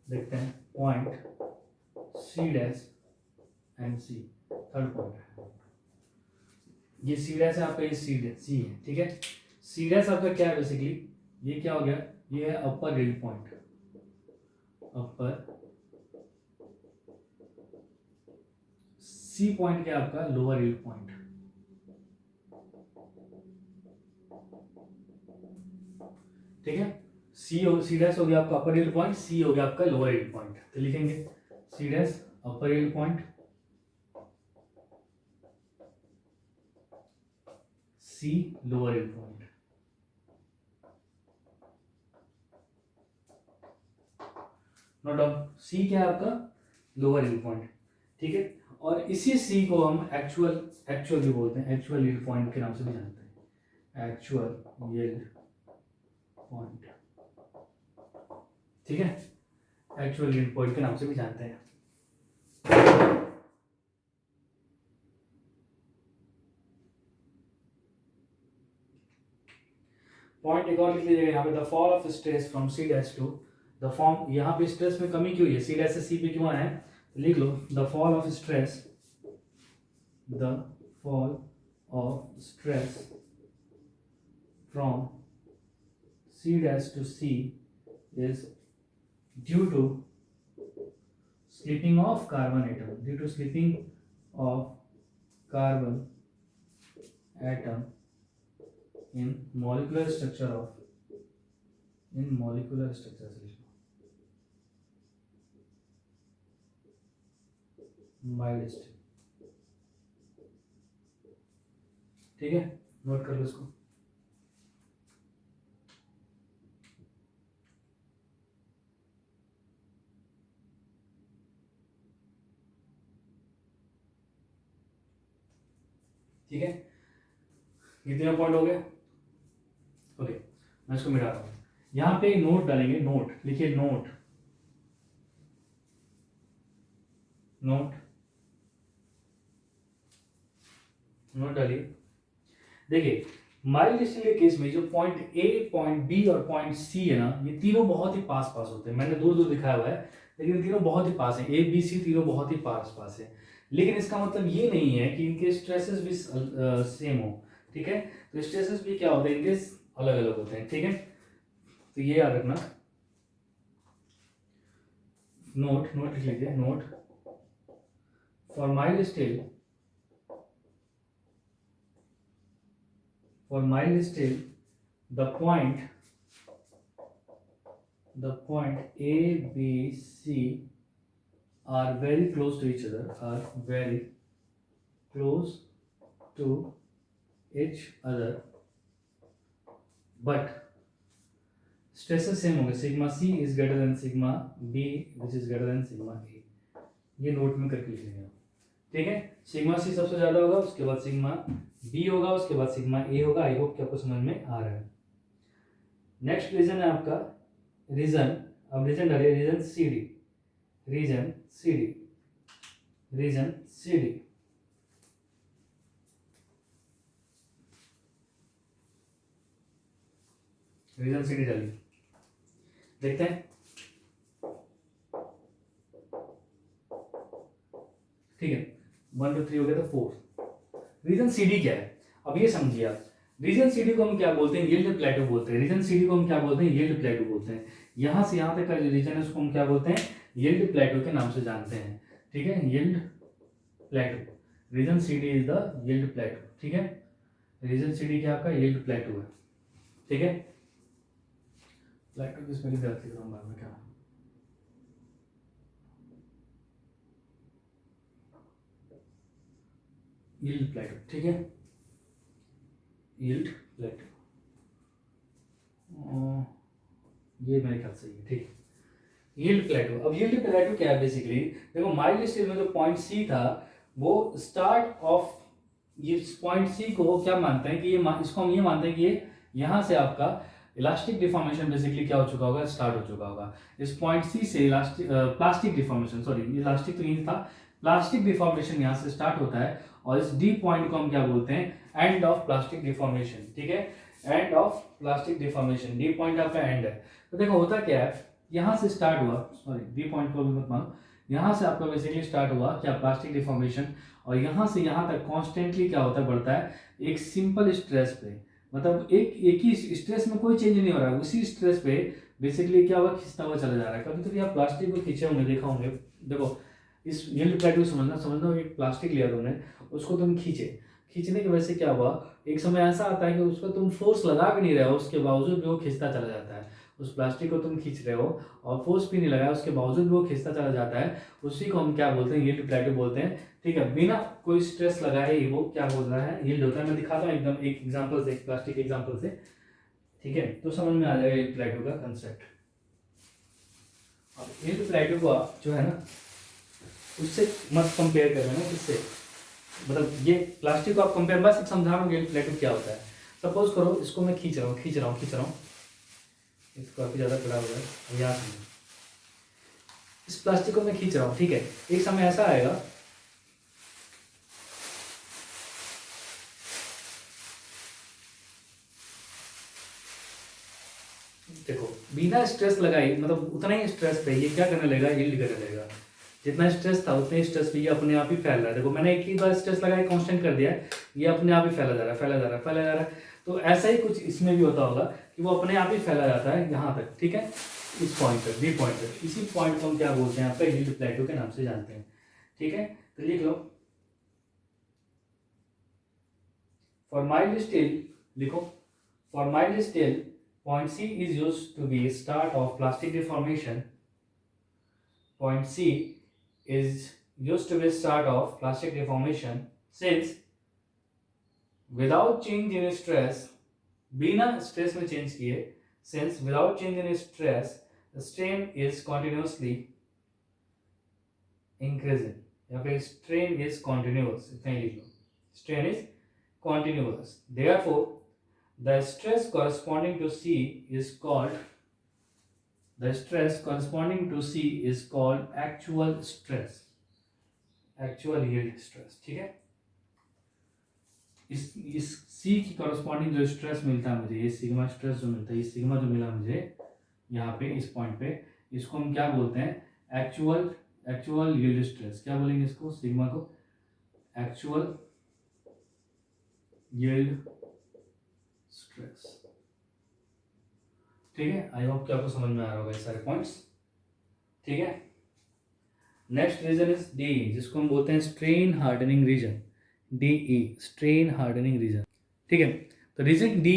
देखते हैं point C dash and C, third point है ये। सी डैश है आपका, ये सी है। ठीक है, सी डैश आपका क्या है बेसिकली, ये क्या हो गया, ये है अपर रिल पॉइंट, अपर। सी पॉइंट क्या है आपका, लोअर रिल पॉइंट। ठीक है, सी डैश हो गया आपका अपर रिल पॉइंट, सी हो गया आपका लोअर रिल पॉइंट। तो लिखेंगे सी डैश अपर रिल पॉइंट, सी लोअर रिल पॉइंट। नोट डाउन, सी क्या है आपका, लोअर रिल पॉइंट। ठीक है, और इसी सी को हम एक्चुअल भी बोलते हैं, एक्चुअल यील्ड पॉइंट के नाम से भी जानते हैं, एक्चुअल यील्ड पॉइंट। ठीक है, एक्चुअल यील्ड पॉइंट के नाम से भी जानते हैं। पॉइंट एक और लिख लीजिएगा यहाँ पे, the fall of stress from C dash to the form. यहाँ पे स्ट्रेस में कमी क्यों है, सी डैश से सी पे क्यों आए हैं, तो लिख लो the fall of stress, the fall of stress from C dash to C is due to slipping of carbon atom, due to slipping of carbon atom in molecular structure of, in molecular structure से mild steel। ठीक है, नोट कर लो इसको। ठीक है, कितने पॉइंट हो गए। ओके, मैं इसको मिटा रहा हूँ। यहाँ पे नोट डालेंगे, नोट लिखिए, नोट नोट नोट डालिए। देखिए, माइल्ड स्टील के केस में जो पॉइंट ए, पॉइंट बी और पॉइंट सी है ना, ये तीनों बहुत ही पास पास होते हैं। मैंने दूर दूर दिखाया हुआ है, लेकिन तीनों बहुत ही पास हैं, ए बी सी तीनों बहुत ही पास पास है। लेकिन इसका मतलब ये नहीं है कि इनके स्ट्रेसेस भी सेम हो। ठीक है, तो स्ट्रेसेस भी क्या होते हैं इनके, अलग अलग होते हैं। ठीक है, तो ये याद रखना। नोट लिख लीजिए, note for mild steel, for mild steel the point A, B, C are very close to each other, are very close to each other, but stresses same होंगे, sigma C is greater than sigma B which is greater than sigma A। ये नोट में करके लिखेंगे। ठीक है, सिग्मा सी सबसे ज्यादा होगा, उसके बाद सिग्मा बी होगा, उसके बाद सिग्मा ए होगा। आई होप कि आपको समझ में आ रहा है। नेक्स्ट रीजन है आपका रीजन, अब रीजन डालिए, region C D, region C D, region C D. Region C D डालिए, देखते हैं। ठीक है, 1 2 3 हो गया, तो 4। रीजन सी डी क्या है, अब ये समझिए आप। रीजन सीडी को हम क्या बोलते हैं, यील्ड प्लेटो बोलते हैं। रीजन सीडी को हम क्या बोलते हैं, यील्ड प्लेटो बोलते हैं। यहाँ से यहाँ तक का जो रीजन है उसको हम क्या बोलते हैं, यील्ड प्लेटो के नाम से जानते हैं। ठीक है, yield plateau, region CD is the yield plateau. ठीक है, रीजन सीडी क्या आपका यील्ड प्लेटो है। ठीक है, प्लेटो किस मेरी गलत लिख रहा हूँ बाद में क्या, यील्ड प्लेटो, ठीक है, यील्ड प्लेटो, ये मेरे ख्याल से ये ठीक है, यील्ड प्लेटो। अब यील्ड प्लेटो क्या है बेसिकली, देखो माइल्ड स्टील में जो पॉइंट सी था वो स्टार्ट ऑफ, ये पॉइंट सी को क्या मानते हैं कि ये इसको हम ये मानते हैं कि ये यहाँ से आपका इलास्टिक डिफॉर्मेशन बेसिकली क्या हो चुका होगा, स्टार्ट हो चुका होगा। इस पॉइंट सी से elastic plastic deformation, sorry elastic तो नहीं था, प्लास्टिक डिफॉर्मेशन यहाँ से स्टार्ट होता है और इस डी पॉइंट को हम क्या बोलते हैं, एंड ऑफ प्लास्टिक डिफॉर्मेशन, ठीक है, end of plastic deformation, D point आपका एंड है। तो देखो होता क्या है, यहाँ से स्टार्ट हुआ, सॉरी डी पॉइंट को भी मत मानो, यहाँ से आपका बेसिकली स्टार्ट हुआ क्या, प्लास्टिक डिफॉर्मेशन, और यहाँ से यहाँ तक कॉन्स्टेंटली क्या होता है, बढ़ता है एक सिंपल स्ट्रेस पे, मतलब एक ही स्ट्रेस में कोई चेंज नहीं हो रहा है, उसी स्ट्रेस पे बेसिकली क्या हुआ, खिंचता हुआ चला जा रहा है। कभी कभी आप प्लास्टिक को खींचे होंगे, देखा होंगे, देखो इस यील्ड प्लेटो समझना एक प्लास्टिक लिया तुमने, उसको तुम खींचने की वजह से क्या हुआ, एक समय ऐसा आता है कि उस पर तुम फोर्स लगा भी नहीं रहे हो, उसके बावजूद भी वो खिंचता चला जाता है। उस प्लास्टिक को तुम खींच रहे हो और फोर्स भी नहीं लगाया, उसके बावजूद भी वो खिंचता चला जाता है, उसी को हम क्या बोलते हैं, यील्ड प्लेटो बोलते हैं, ठीक है, बिना कोई स्ट्रेस लगाए ही वो क्या बोल रहा है, यील्ड होता है। मैं दिखाता हूँ एकदम एक एग्जांपल से, एक प्लास्टिक एग्जांपल से, ठीक है, तो समझ में आ जाएगा यील्ड प्लेटो का कंसेप्ट। अब यील्ड प्लेटो को जो है ना, उससे मत कंपेयर कर रहे ना, इससे मतलब ये प्लास्टिक को आप कंपेयर, बस एक समझा रहा हूँ यील्ड प्लेटो क्या होता है। सपोज करो इसको मैं खींच रहा हूँ, इसको काफ़ी ज़्यादा बड़ा हो रहा है, यहाँ से इस प्लास्टिक को मैं खींच रहा हूँ, ठीक है, एक समय ऐसा आएगा देखो बिना स्ट्रेस लगाए, मतलब उतना ही स्ट्रेस पे ये क्या करने लगेगा, यील्ड करने लगेगा। जितना स्ट्रेस था उतने स्ट्रेस पे ये अपने आप ही फैल रहा है। देखो मैंने एक ही बार स्ट्रेस लगाया, कांस्टेंट कर दिया, ये अपने आप ही फैला जा रहा है। तो ऐसा ही कुछ इसमें भी होता होगा कि वो अपने आप ही फैला जाता है यहाँ तक, ठीक है, इस पॉइंट तक, डी पॉइंट तक। इसी पॉइंट को हम क्या बोलते हैं, आपका यील्ड प्लेटो के नाम से जानते हैं, ठीक है। तो लिख लो, फॉर माइल्ड स्टील लिखो, for mild steel point C is used to be start of plastic deformation. Point C is used to be start of plastic deformation since without change in stress, बिना stress में change किए, since without change in stress, the strain is continuously increasing, या फिर strain is continuous, इतना ही लिख लो, strain is continuous, therefore the stress corresponding to C is called actual stress, actual yield stress, ठीक है। इस C की corresponding जो स्ट्रेस मिलता है मुझे, ये सिग्मा स्ट्रेस जो मिलता है, ये सिग्मा जो मिला मुझे यहाँ पे इस पॉइंट पे, इसको हम क्या बोलते हैं, एक्चुअल यील्ड स्ट्रेस। क्या बोलेंगे इसको, सिग्मा को एक्चुअल यील्ड स्ट्रेस, ठीक है। आई होप कि आपको समझ में आ रहा होगा ये सारे पॉइंट्स, ठीक है। नेक्स्ट रीजन इज डी, जिसको हम बोलते हैं strain hardening region, DE strain hardening region, ठीक है। तो region DE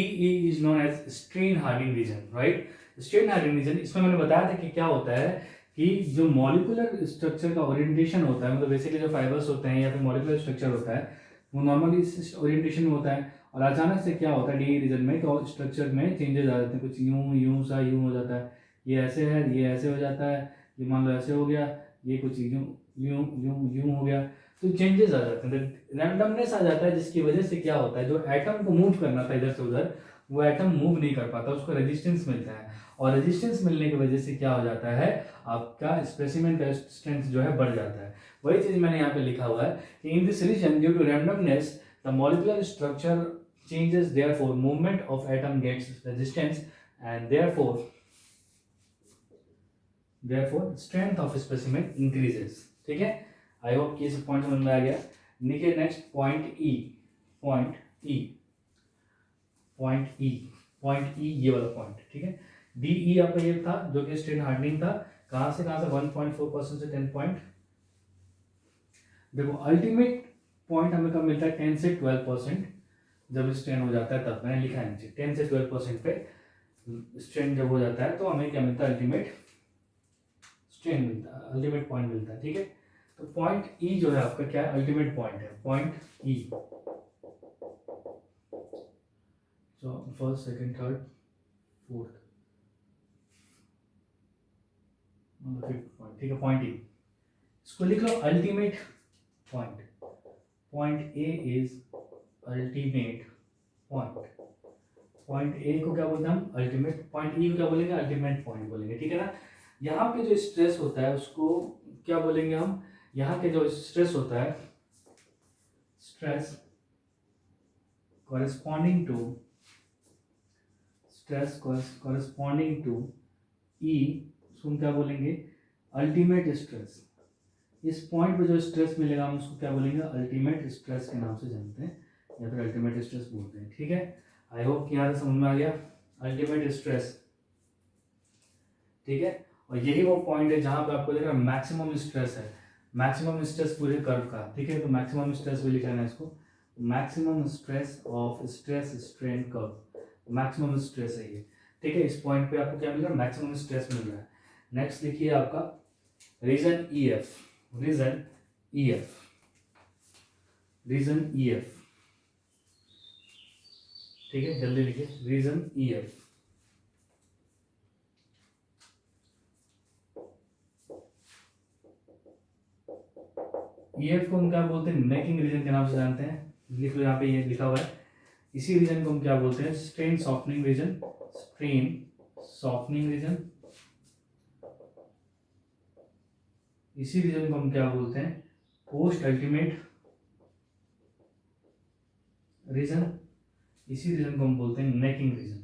is known as strain hardening region, right. Strain hardening region, इसमें मैंने बताया था कि क्या होता है कि जो मॉलिकुलर स्ट्रक्चर का ओरिएंटेशन होता है, मतलब बेसिकली जो फाइबर्स होते हैं या फिर मॉलिकुलर स्ट्रक्चर होता है, वो नॉर्मली इस ओरिएंटेशन में होता है, और अचानक से क्या होता है डी रीजन में, तो स्ट्रक्चर में चेंजेस आ जाते हैं, कुछ यूं सा यूं हो जाता है, ये ऐसे है, ये ऐसे हो जाता है, ये मान लो ऐसे हो गया, ये कुछ यूं यूं यूं यूं हो गया, तो चेंजेस आ जाते हैं, रैंडमनेस आ जाता है, जिसकी वजह से क्या होता है, जो एटम को मूव करना था इधर से उधर, वो एटम मूव नहीं कर पाता, उसको रेजिस्टेंस मिलता है, और रेजिस्टेंस मिलने की वजह से क्या हो जाता है, आपका स्पेसिमेन का स्ट्रेंथ जो है बढ़ जाता है। वही चीज मैंने यहाँ पे लिखा हुआ है कि in this region due to randomness the molecular structure changes, therefore movement of atom gets resistance and therefore strength of specimen increases, ठीक है। आई होप कि इस पॉइंट समझ में आ गया। देखिए नेक्स्ट पॉइंट ई, ये वाला पॉइंट, ठीक है। DE आपका ये था जो कि स्ट्रेन हार्डनिंग था, कहां से 1.4% से 10 पॉइंट। देखो अल्टीमेट पॉइंट हमें कब मिलता है, 10 से 12%, जब स्ट्रेन हो जाता है तब मैंने लिखा है नीचे 10 से 12% पे स्ट्रेन जब हो जाता है तो हमें क्या मिलता है, अल्टीमेट स्ट्रेन मिलता है, अल्टीमेट पॉइंट मिलता है। ठीक है, तो पॉइंट ई जो है आपका क्या है, अल्टीमेट पॉइंट है, पॉइंट ई। तो first second third fourth fifth point, ठीक है, पॉइंट ई, इसको लिख लो ultimate point. Point A is ultimate point. Point A को क्या बोलते हैं हम, अल्टीमेट पॉइंट। ई को क्या बोलेंगे, अल्टीमेट पॉइंट बोलेंगे। ठीक है ना, यहाँ पे जो स्ट्रेस होता है उसको क्या बोलेंगे हम, यहाँ के जो स्ट्रेस होता है, स्ट्रेस कॉरेस्पॉन्डिंग टू ई, उसको हम क्या बोलेंगे, अल्टीमेट स्ट्रेस। इस पॉइंट पे जो स्ट्रेस मिलेगा हम उसको क्या बोलेंगे, अल्टीमेट स्ट्रेस के नाम से जानते हैं या फिर अल्टीमेट स्ट्रेस बोलते हैं। ठीक है, आई होप कि यहाँ से समझ में आ गया अल्टीमेट स्ट्रेस। ठीक है, और यही वो पॉइंट है जहाँ पे आपको देखना मैक्सिमम स्ट्रेस है, मैक्सिमम स्ट्रेस पूरे कर्व का। ठीक है, तो मैक्सिमम स्ट्रेस भी लिखा है इसको, maximum stress of stress strain curve, maximum stress है ये। ठीक है, इस पॉइंट पे आपको क्या मिल रहा है, मैक्सिमम स्ट्रेस मिल रहा है। नेक्स्ट लिखिए आपका region E F, region E F, region E F. ठीक है, जल्दी लिखिए region E F. E F को हम क्या बोलते हैं, नेकिंग रीजन के नाम से जानते हैं, लिख लो यहाँ पे ये लिखा हुआ है। इसी रीजन को हम क्या बोलते हैं, strain softening region, strain softening region. इसी रीजन को हम क्या बोलते हैं, पोस्ट अल्टीमेट रीजन। इसी रीजन को हम बोलते हैं नेकिंग रीजन।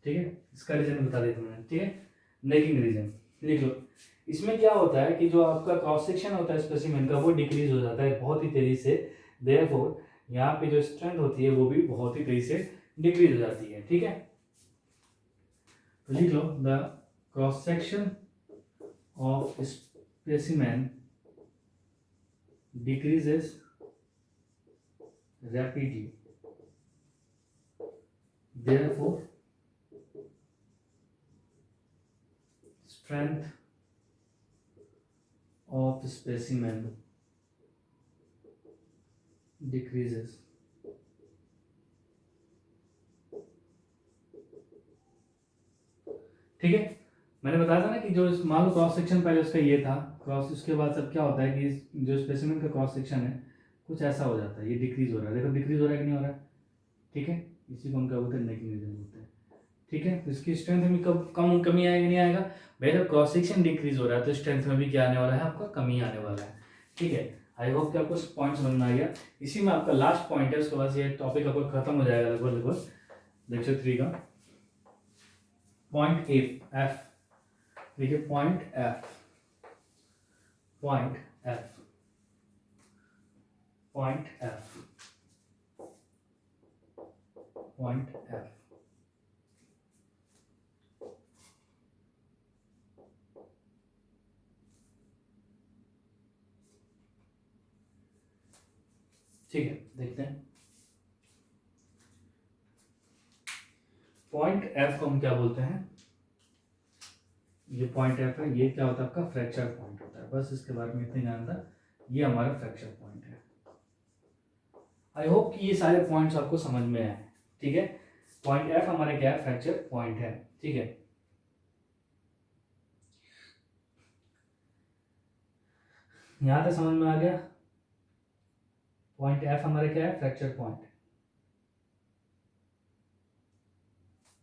ठीक है, इसका रीजन बता देता हूँ मैं। ठीक है, नेकिंग रीजन लिख लो। इसमें क्या होता है कि जो आपका क्रॉस सेक्शन होता है स्पेसिमेन का वो डिक्रीज हो जाता है बहुत ही तेजी से, देयरफॉर यहाँ पे जो स्ट्रेंथ होती है वो भी बहुत ही तेजी से डिक्रीज हो जाती है। ठीक है, तो लिख लो the cross section of specimen decreases rapidly, therefore strength of specimen decreases। ठीक है, मैंने बताया था ना कि जो मान लो क्रॉस सेक्शन पहले उसका ये था क्रॉस, उसके बाद सब क्या होता है कि जो स्पेसिमेन का क्रॉस सेक्शन है कुछ ऐसा हो जाता है, ये डिक्रीज हो रहा है, देखो डिक्रीज हो रहा है कि नहीं हो रहा है। ठीक है, इसी को हम क्या बोलते हैं, नेकिंग रीजन बोलते हैं। ठीक है, तो इसकी स्ट्रेंथ में कब कम कमी आएगी, नहीं आएगा भाई, जब क्रॉस सेक्शन डिक्रीज हो रहा है तो स्ट्रेंथ में भी क्या आने वाला है, आपका कमी आने वाला है। ठीक है, आई होप कि आपको पॉइंट समझ में आ गया। इसी में आपका लास्ट पॉइंट है, उसके बाद ये टॉपिक आपको खत्म हो जाएगा लगभग लेक्चर 3 का। पॉइंट एफ, देखिए point F, point F, point F, point F. ठीक है, देखते हैं पॉइंट एफ को हम क्या बोलते हैं। ये पॉइंट एफ है, ये क्या होता है आपका फ्रैक्चर पॉइंट होता है, बस इसके बारे में इतना जानता, ये हमारा फ्रैक्चर पॉइंट है। आई होप कि ये सारे पॉइंट्स आपको समझ में आए। ठीक है, पॉइंट एफ हमारा क्या है, फ्रैक्चर पॉइंट है। ठीक है, यहां तक समझ में आ गया। पॉइंट एफ हमारा क्या है, fracture point.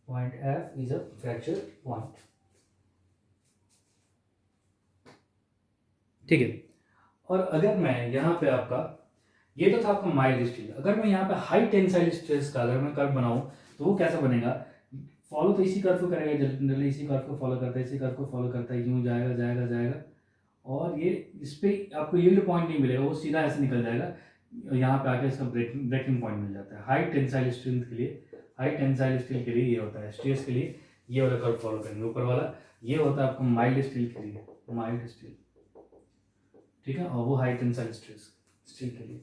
Point F is a fracture point. ठीक है, और अगर मैं यहाँ पे आपका, ये तो था आपका माइल्ड स्टील, अगर मैं यहाँ पे हाई टेंसाइल स्ट्रेस का अगर मैं कर्व बनाऊं तो वो कैसा बनेगा, फॉलो तो इसी कर्व को करेगा जनरली, इसी कर्व को फॉलो करता है, इसी कर्व को फॉलो करता है, यूं जाएगा जाएगा जाएगा, और ये इस पे आपको यील्ड पॉइंट नहीं मिलेगा, वो सीधा ऐसे निकल जाएगा, यहाँ पे आके इसका ब्रेकिंग पॉइंट मिल जाता है। हाई टेंसाइल स्ट्रेंथ के लिए, हाई टेंसाइल स्टील के लिए ये होता है, स्ट्रेस के लिए ये वाला कर्व फॉलो करेंगे ऊपर वाला। ये होता है आपका माइल्ड स्टील के लिए, माइल्ड स्टील। ठीक है, और वो हाई टेंसाइल स्ट्रेस। स्टील के लिए,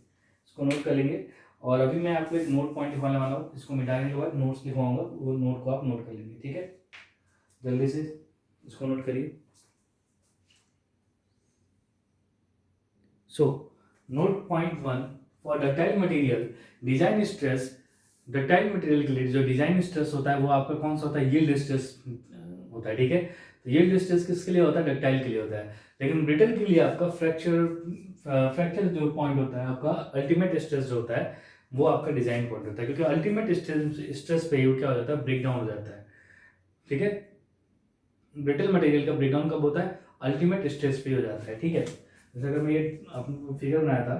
इसको नोट कर लेंगे। और अभी मैं आपको एक नोट पॉइंट लिखवाने वाला हूँ, इसको मिटाने के बाद नोट्स लिखवाऊंगा, वो नोट को आप नोट कर लेंगे, ठीक है। जल्दी से इसको नोट करिए। So note point 1, for ductile material design stress, ductile material के लिए जो डिजाइन स्ट्रेस होता है वो आपका कौन सा होता है, यील्ड स्ट्रेस होता है, ठीक है। तो यील्ड स्ट्रेस किसके लिए होता है, डक्टाइल के लिए होता है। लेकिन ब्रिटल के लिए आपका फ्रैक्चर जो पॉइंट होता है आपका, अल्टीमेट स्ट्रेस जो होता है वो आपका डिजाइन पॉइंट होता है, क्योंकि अल्टीमेट स्ट्रेस पे ही क्या हो जाता है, ब्रेक डाउन हो जाता है, ठीक है। ब्रिटल मटेरियल का ब्रेकडाउन कब होता है, अल्टीमेट स्ट्रेस पे हो जाता है, ठीक है। जैसे अगर मैं ये आपको फिगर बनाया था,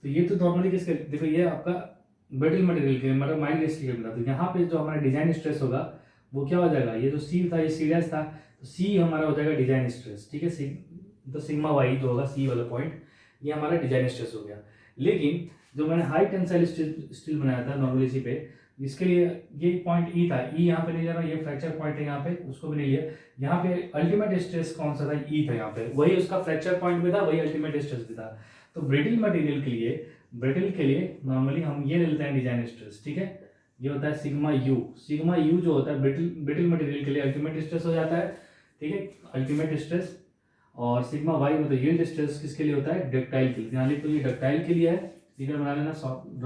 तो ये तो नॉर्मली किसके, देखो ये आपका ब्रिटल मटेरियल के मतलब माइल्ड स्टील का, तो यहाँ पे जो हमारा डिजाइन स्ट्रेस होगा वो क्या हो जाएगा, ये जो सी था ये सी डैश था, तो सी हमारा हो जाएगा डिजाइन स्ट्रेस, ठीक है। तो सिग्मा वाई जो होगा सी वाला पॉइंट, ये हमारा डिजाइन स्ट्रेस हो गया। लेकिन जो मैंने हाई टेंसाइल स्टील बनाया था नॉर्मली इसी पे, इसके लिए ये पॉइंट ई था, ई यहाँ पे नहीं जाना, ये फ्रैक्चर पॉइंट है यहाँ पे, उसको भी नहीं लिया। यहाँ पे अल्टीमेट स्ट्रेस कौन सा था, ई था यहाँ पे, वही उसका फ्रैक्चर पॉइंट भी था, वही अल्टीमेट स्ट्रेस भी था। तो ब्रिटल मटेरियल के लिए, ब्रिटल के लिए नॉर्मली हम ये ले लेते हैं डिजाइन स्ट्रेस, ठीक है। ये होता है सिग्मा यू, सिग्मा यू जो होता है ब्रिटल मटेरियल के लिए अल्टीमेट स्ट्रेस हो जाता है, ठीक है, अल्टीमेट स्ट्रेस। और सिग्मा वाई मतलब यील्ड स्ट्रेस किसके लिए होता है, डक्टाइल के लिए, ध्यान तो ये डक्टाइल के लिए है, फिगर बना लेना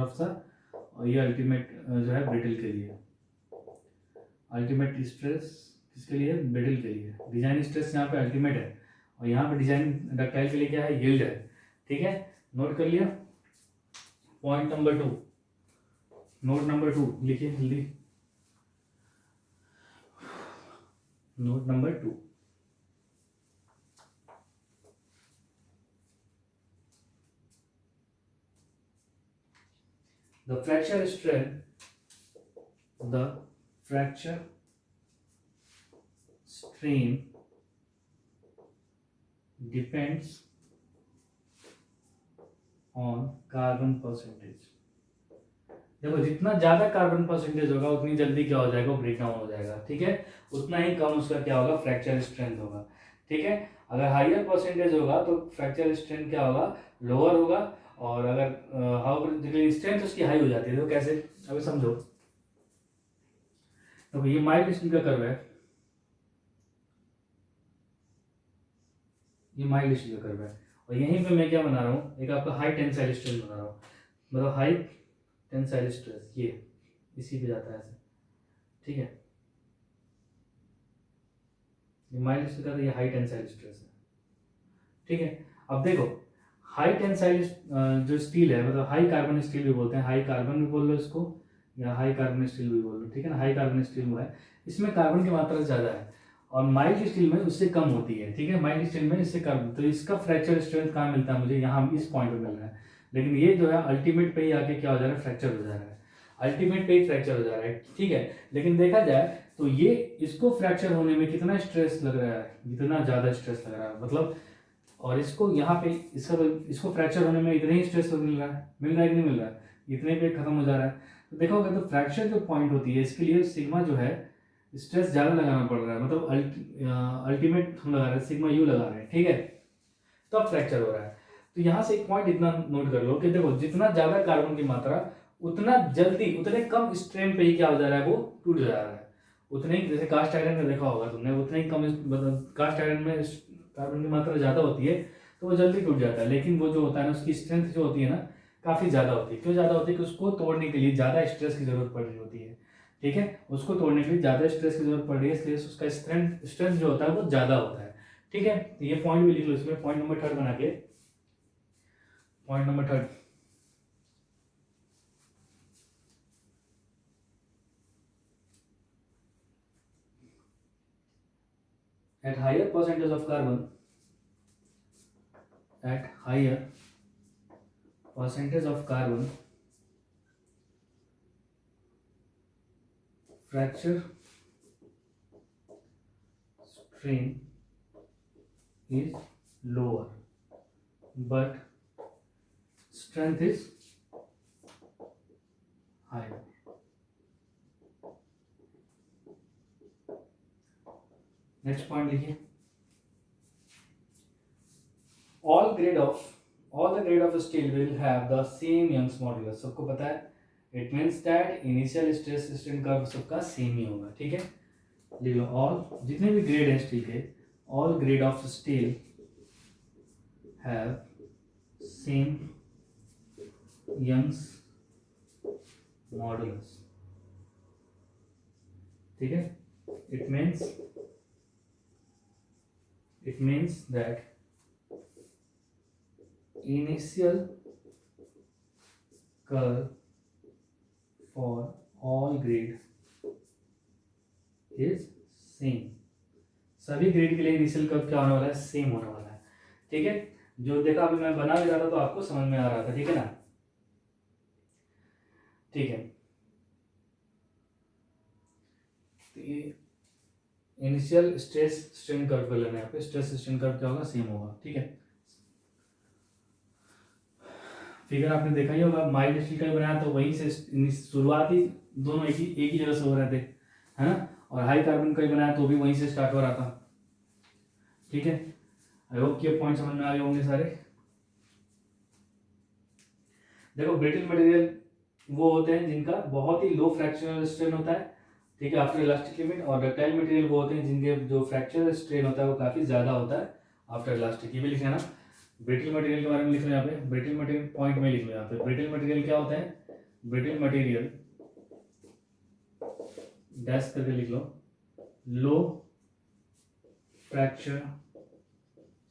रफ सा। और ये अल्टीमेट जो है ब्रिटल के लिए, अल्टीमेट स्ट्रेस किसके लिए, ब्रिटल के लिए। डिजाइन स्ट्रेस यहाँ पे अल्टीमेट है, और यहाँ पे डिजाइन डक्टाइल के लिए क्या है, यील्ड है, ठीक है। नोट कर लिया। पॉइंट नंबर 2, नोट नंबर 2 लिखिए जल्दी। Note number 2, the fracture strength, the fracture strain depends on carbon percentage. देखो जितना ज्यादा कार्बन परसेंटेज होगा उतनी जल्दी क्या हो जाएगा, ब्रेक डाउन हो जाएगा, ठीक है। उतना ही कम उसका क्या होगा, फ्रैक्चर स्ट्रेंथ होगा, ठीक है। अगर हायर परसेंटेज होगा तो फ्रैक्चर स्ट्रेंथ क्या होगा, लोअर होगा। और अगर हाउ स्ट्रेंथ उसकी हाई हो जाती है, तो कैसे, अभी समझो। तो ये माइल्ड स्टील का कर्व है, ये माइल्ड स्टील का कर्व है, और यहीं पे मैं क्या बना रहा हूँ, एक आपका हाई टेंसाइल स्ट्रेस बना रहा हूँ, मतलब हाई टेंसाइल स्ट्रेस, ये इसी पे जाता है ऐसे, ठीक है। ये माइल्ड स्टील का, तो ये हाई टेंसाइल स्ट्रेस है, ठीक है। अब देखो हाई टेंसाइल जो स्टील है, मतलब हाई कार्बन स्टील भी बोलते हैं, हाई कार्बन भी बोल लो इसको, या हाई कार्बन स्टील भी बोल लो, ठीक है ना। हाई कार्बन स्टील वो है, इसमें कार्बन की मात्रा ज़्यादा है, और माइल्ड स्टील में उससे कम होती है, ठीक है। माइल्ड स्टील में इससे कम, तो इसका फ्रैक्चर स्ट्रेंथ कहाँ मिलता है मुझे, यहाँ इस पॉइंट पे मिल रहा है। लेकिन ये जो है अल्टीमेट पे ही आके क्या हो जा रहा है, फ्रैक्चर हो जा रहा है, अल्टीमेट पे ही फ्रैक्चर हो जा रहा है, ठीक है। लेकिन देखा जाए तो ये इसको फ्रैक्चर होने में कितना स्ट्रेस लग रहा है, इतना ज़्यादा स्ट्रेस लग रहा है, मतलब। और इसको यहाँ पे इसको फ्रैक्चर होने में इतना ही स्ट्रेस मिल रहा है, मिल रहा है कि नहीं मिल रहा है, इतने पे खत्म हो जा रहा है। तो देखोगे तो फ्रैक्चर जो पॉइंट होती है इसके लिए सिग्मा जो है स्ट्रेस ज़्यादा लगाना पड़ रहा है, मतलब अल्टीमेट हम लगा रहे हैं, सिग्मा यू लगा रहे हैं, ठीक है। तब फ्रैक्चर हो रहा है। तो यहाँ से एक पॉइंट इतना नोट कर लो कि देखो जितना ज़्यादा कार्बन की मात्रा, उतना जल्दी, उतने कम स्ट्रेन पे ही क्या हो जा रहा है, वो टूट जा रहा है। उतने ही, जैसे कास्ट आयरन में देखा होगा तुमने, उतने ही कम मतलब कास्ट आयरन में कार्बन की मात्रा ज़्यादा होती है तो वो जल्दी टूट जाता है। लेकिन वो जो होता है ना, उसकी स्ट्रेंथ जो होती है ना, काफ़ी ज़्यादा होती है। क्यों ज़्यादा होती है, कि उसको तोड़ने के लिए ज़्यादा स्ट्रेस की जरूरत पड़ रही होती है, ठीक है। उसको तोड़ने के लिए ज़्यादा स्ट्रेस की जरूरत पड़ रही है, इसलिए उसका स्ट्रेंथ जो होता है वो ज़्यादा होता है, ठीक है। तो ये पॉइंट भी लिख लो इसमें, पॉइंट नंबर 3 बना के, point number 3, at higher percentage of carbon, at higher percentage of carbon, fracture strain is lower but strength is higher. Next point लिखिए, all grade have the same Young's modulus, सबको पता है, it means that initial stress strain curve सबका सेम ही होगा, ठीक है। लिख लो, ऑल जितने भी ग्रेड हैं स्टील के, all grade of steel have same Young's modulus, ठीक है। it means that initial curve for all grade is same, सभी ग्रेड के लिए इनिशियल कर्व क्या होने वाला है, सेम होने वाला है, ठीक है। जो देखा अभी मैं बना भी रहा था तो आपको समझ में आ रहा था, ठीक है ना, ठीक है। तो ये इनिशियल स्ट्रेस स्ट्रेन कर्व कर लेना है, यहाँ पे स्ट्रेस स्ट्रेन कर्व क्या होगा, सेम होगा, ठीक है। फिगर आपने देखा ही होगा, माइल्ड स्टील का बनाया तो वहीं से शुरुआती दोनों एक ही जगह से हो रहे थे, है ना, और हाई कार्बन का बनाया तो भी वहीं से स्टार्ट हो रहा था, ठीक है। आई होप ये पॉइंट समझ में आ गए होंगे सारे। देखो ब्रिटल मटेरियल वो होते हैं जिनका बहुत ही लो फ्रैक्चरल स्ट्रेन होता है, ठीक है, आफ्टर इलास्टिक लिमिट, और डक्टाइल मटेरियल वो होते हैं जिनके जो फ्रैक्चरल स्ट्रेन होता है वो काफ़ी ज़्यादा होता है आफ्टर इलास्टिक। ये भी लिखना ना, ब्रिटल मटेरियल के बारे में लिख लो यहाँ पे, ब्रिटल मटेरियल पॉइंट में लिख लो यहाँ पे, ब्रिटल मटेरियल क्या होता है, ब्रिटल मटेरियल डैश करके लिख लो, लो फ्रैक्चर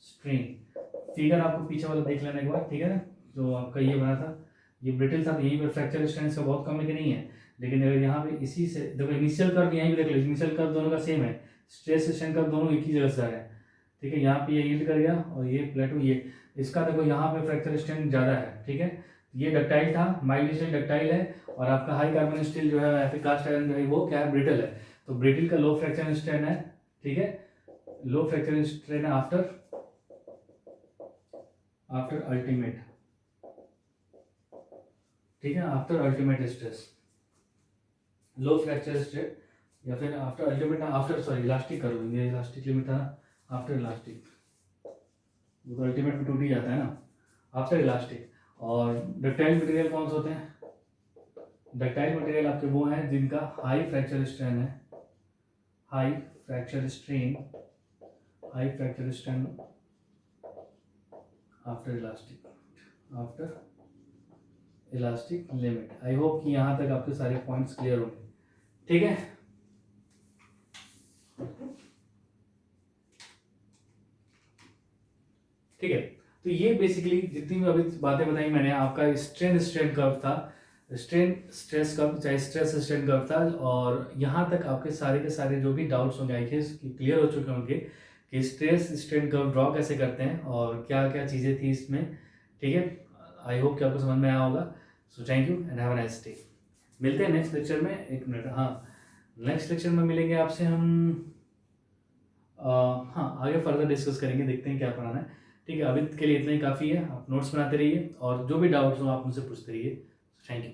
स्ट्रेन। फिगर आपको पीछे वाला देख लेना एक बार, ठीक है ना, जो आपका ये बना था ये ब्रिटल था, यहीं पर फ्रैक्चर स्ट्रेन का बहुत कम लेकिन नहीं है, लेकिन अगर यहाँ पे इसी से देखो इनिशियल कर्व यहीं पे देख लो, इनिशियल कर्व दोनों का सेम है, स्ट्रेस स्ट्रेन कर्व दोनों एक ही जगह से आ रहे हैं, ठीक है। यहाँ पे ये यील्ड कर गया और ये प्लेटो, ये इसका देखो यहाँ पे फ्रैक्चर स्ट्रेन ज़्यादा है, ठीक है। ये डक्टाइल था, माइल्ड स्टील डक्टाइल है, और आपका हाई कार्बन स्टील जो है या फिर कास्ट आयरन जो है वो क्या है, ब्रिटल है। तो ब्रिटल का लो फ्रैक्चर स्ट्रेन है, ठीक है, लो फ्रैक्चर स्ट्रेन है आफ्टर अल्टीमेट, ठीक है, आफ्टर अल्टीमेट स्ट्रेस, लो फ्रैक्चर स्ट्रेन, या फिर आफ्टर अल्टीमेट ना, आफ्टर सॉरी इलास्टिक कर लो, ये इलास्टिक लिमिट था ना, आफ्टर इलास्टिक, वो तो अल्टीमेट में टूट ही जाता है ना, आफ्टर इलास्टिक। और डक्टाइल मटेरियल कौन से होते हैं, डक्टाइल मटेरियल आपके वो हैं जिनका हाई फ्रैक्चर स्ट्रेन है, high fracture strain after elastic limit. I hope कि यहाँ तक आपके सारे पॉइंट्स क्लियर होंगे, ठीक है। ठीक है, तो ये बेसिकली जितनी भी अभी बातें बताई मैंने, आपका स्ट्रेन कर्व था, स्ट्रेन स्ट्रेस कर्व चाहे स्ट्रेस स्ट्रेन कर्व था, और यहाँ तक आपके सारे के सारे जो भी डाउट्स होंगे आई गेस क्लियर हो चुके होंगे कि स्ट्रेस स्ट्रेन कर्व ड्रॉ कैसे करते हैं और क्या क्या चीज़ें थी इसमें, ठीक है। आई होप कि आपको समझ में आया होगा। So thank you and have a nice day. मिलते हैं नेक्स्ट लेक्चर में, एक मिनट, हाँ नेक्स्ट लेक्चर में मिलेंगे आपसे हम, हाँ आगे फर्दर डिस्कस करेंगे, देखते हैं क्या पढ़ाना है, ठीक है। अभी के लिए इतना ही काफ़ी है, आप नोट्स बनाते रहिए और जो भी डाउट्स हो आप मुझसे पूछते रहिए। Thank you.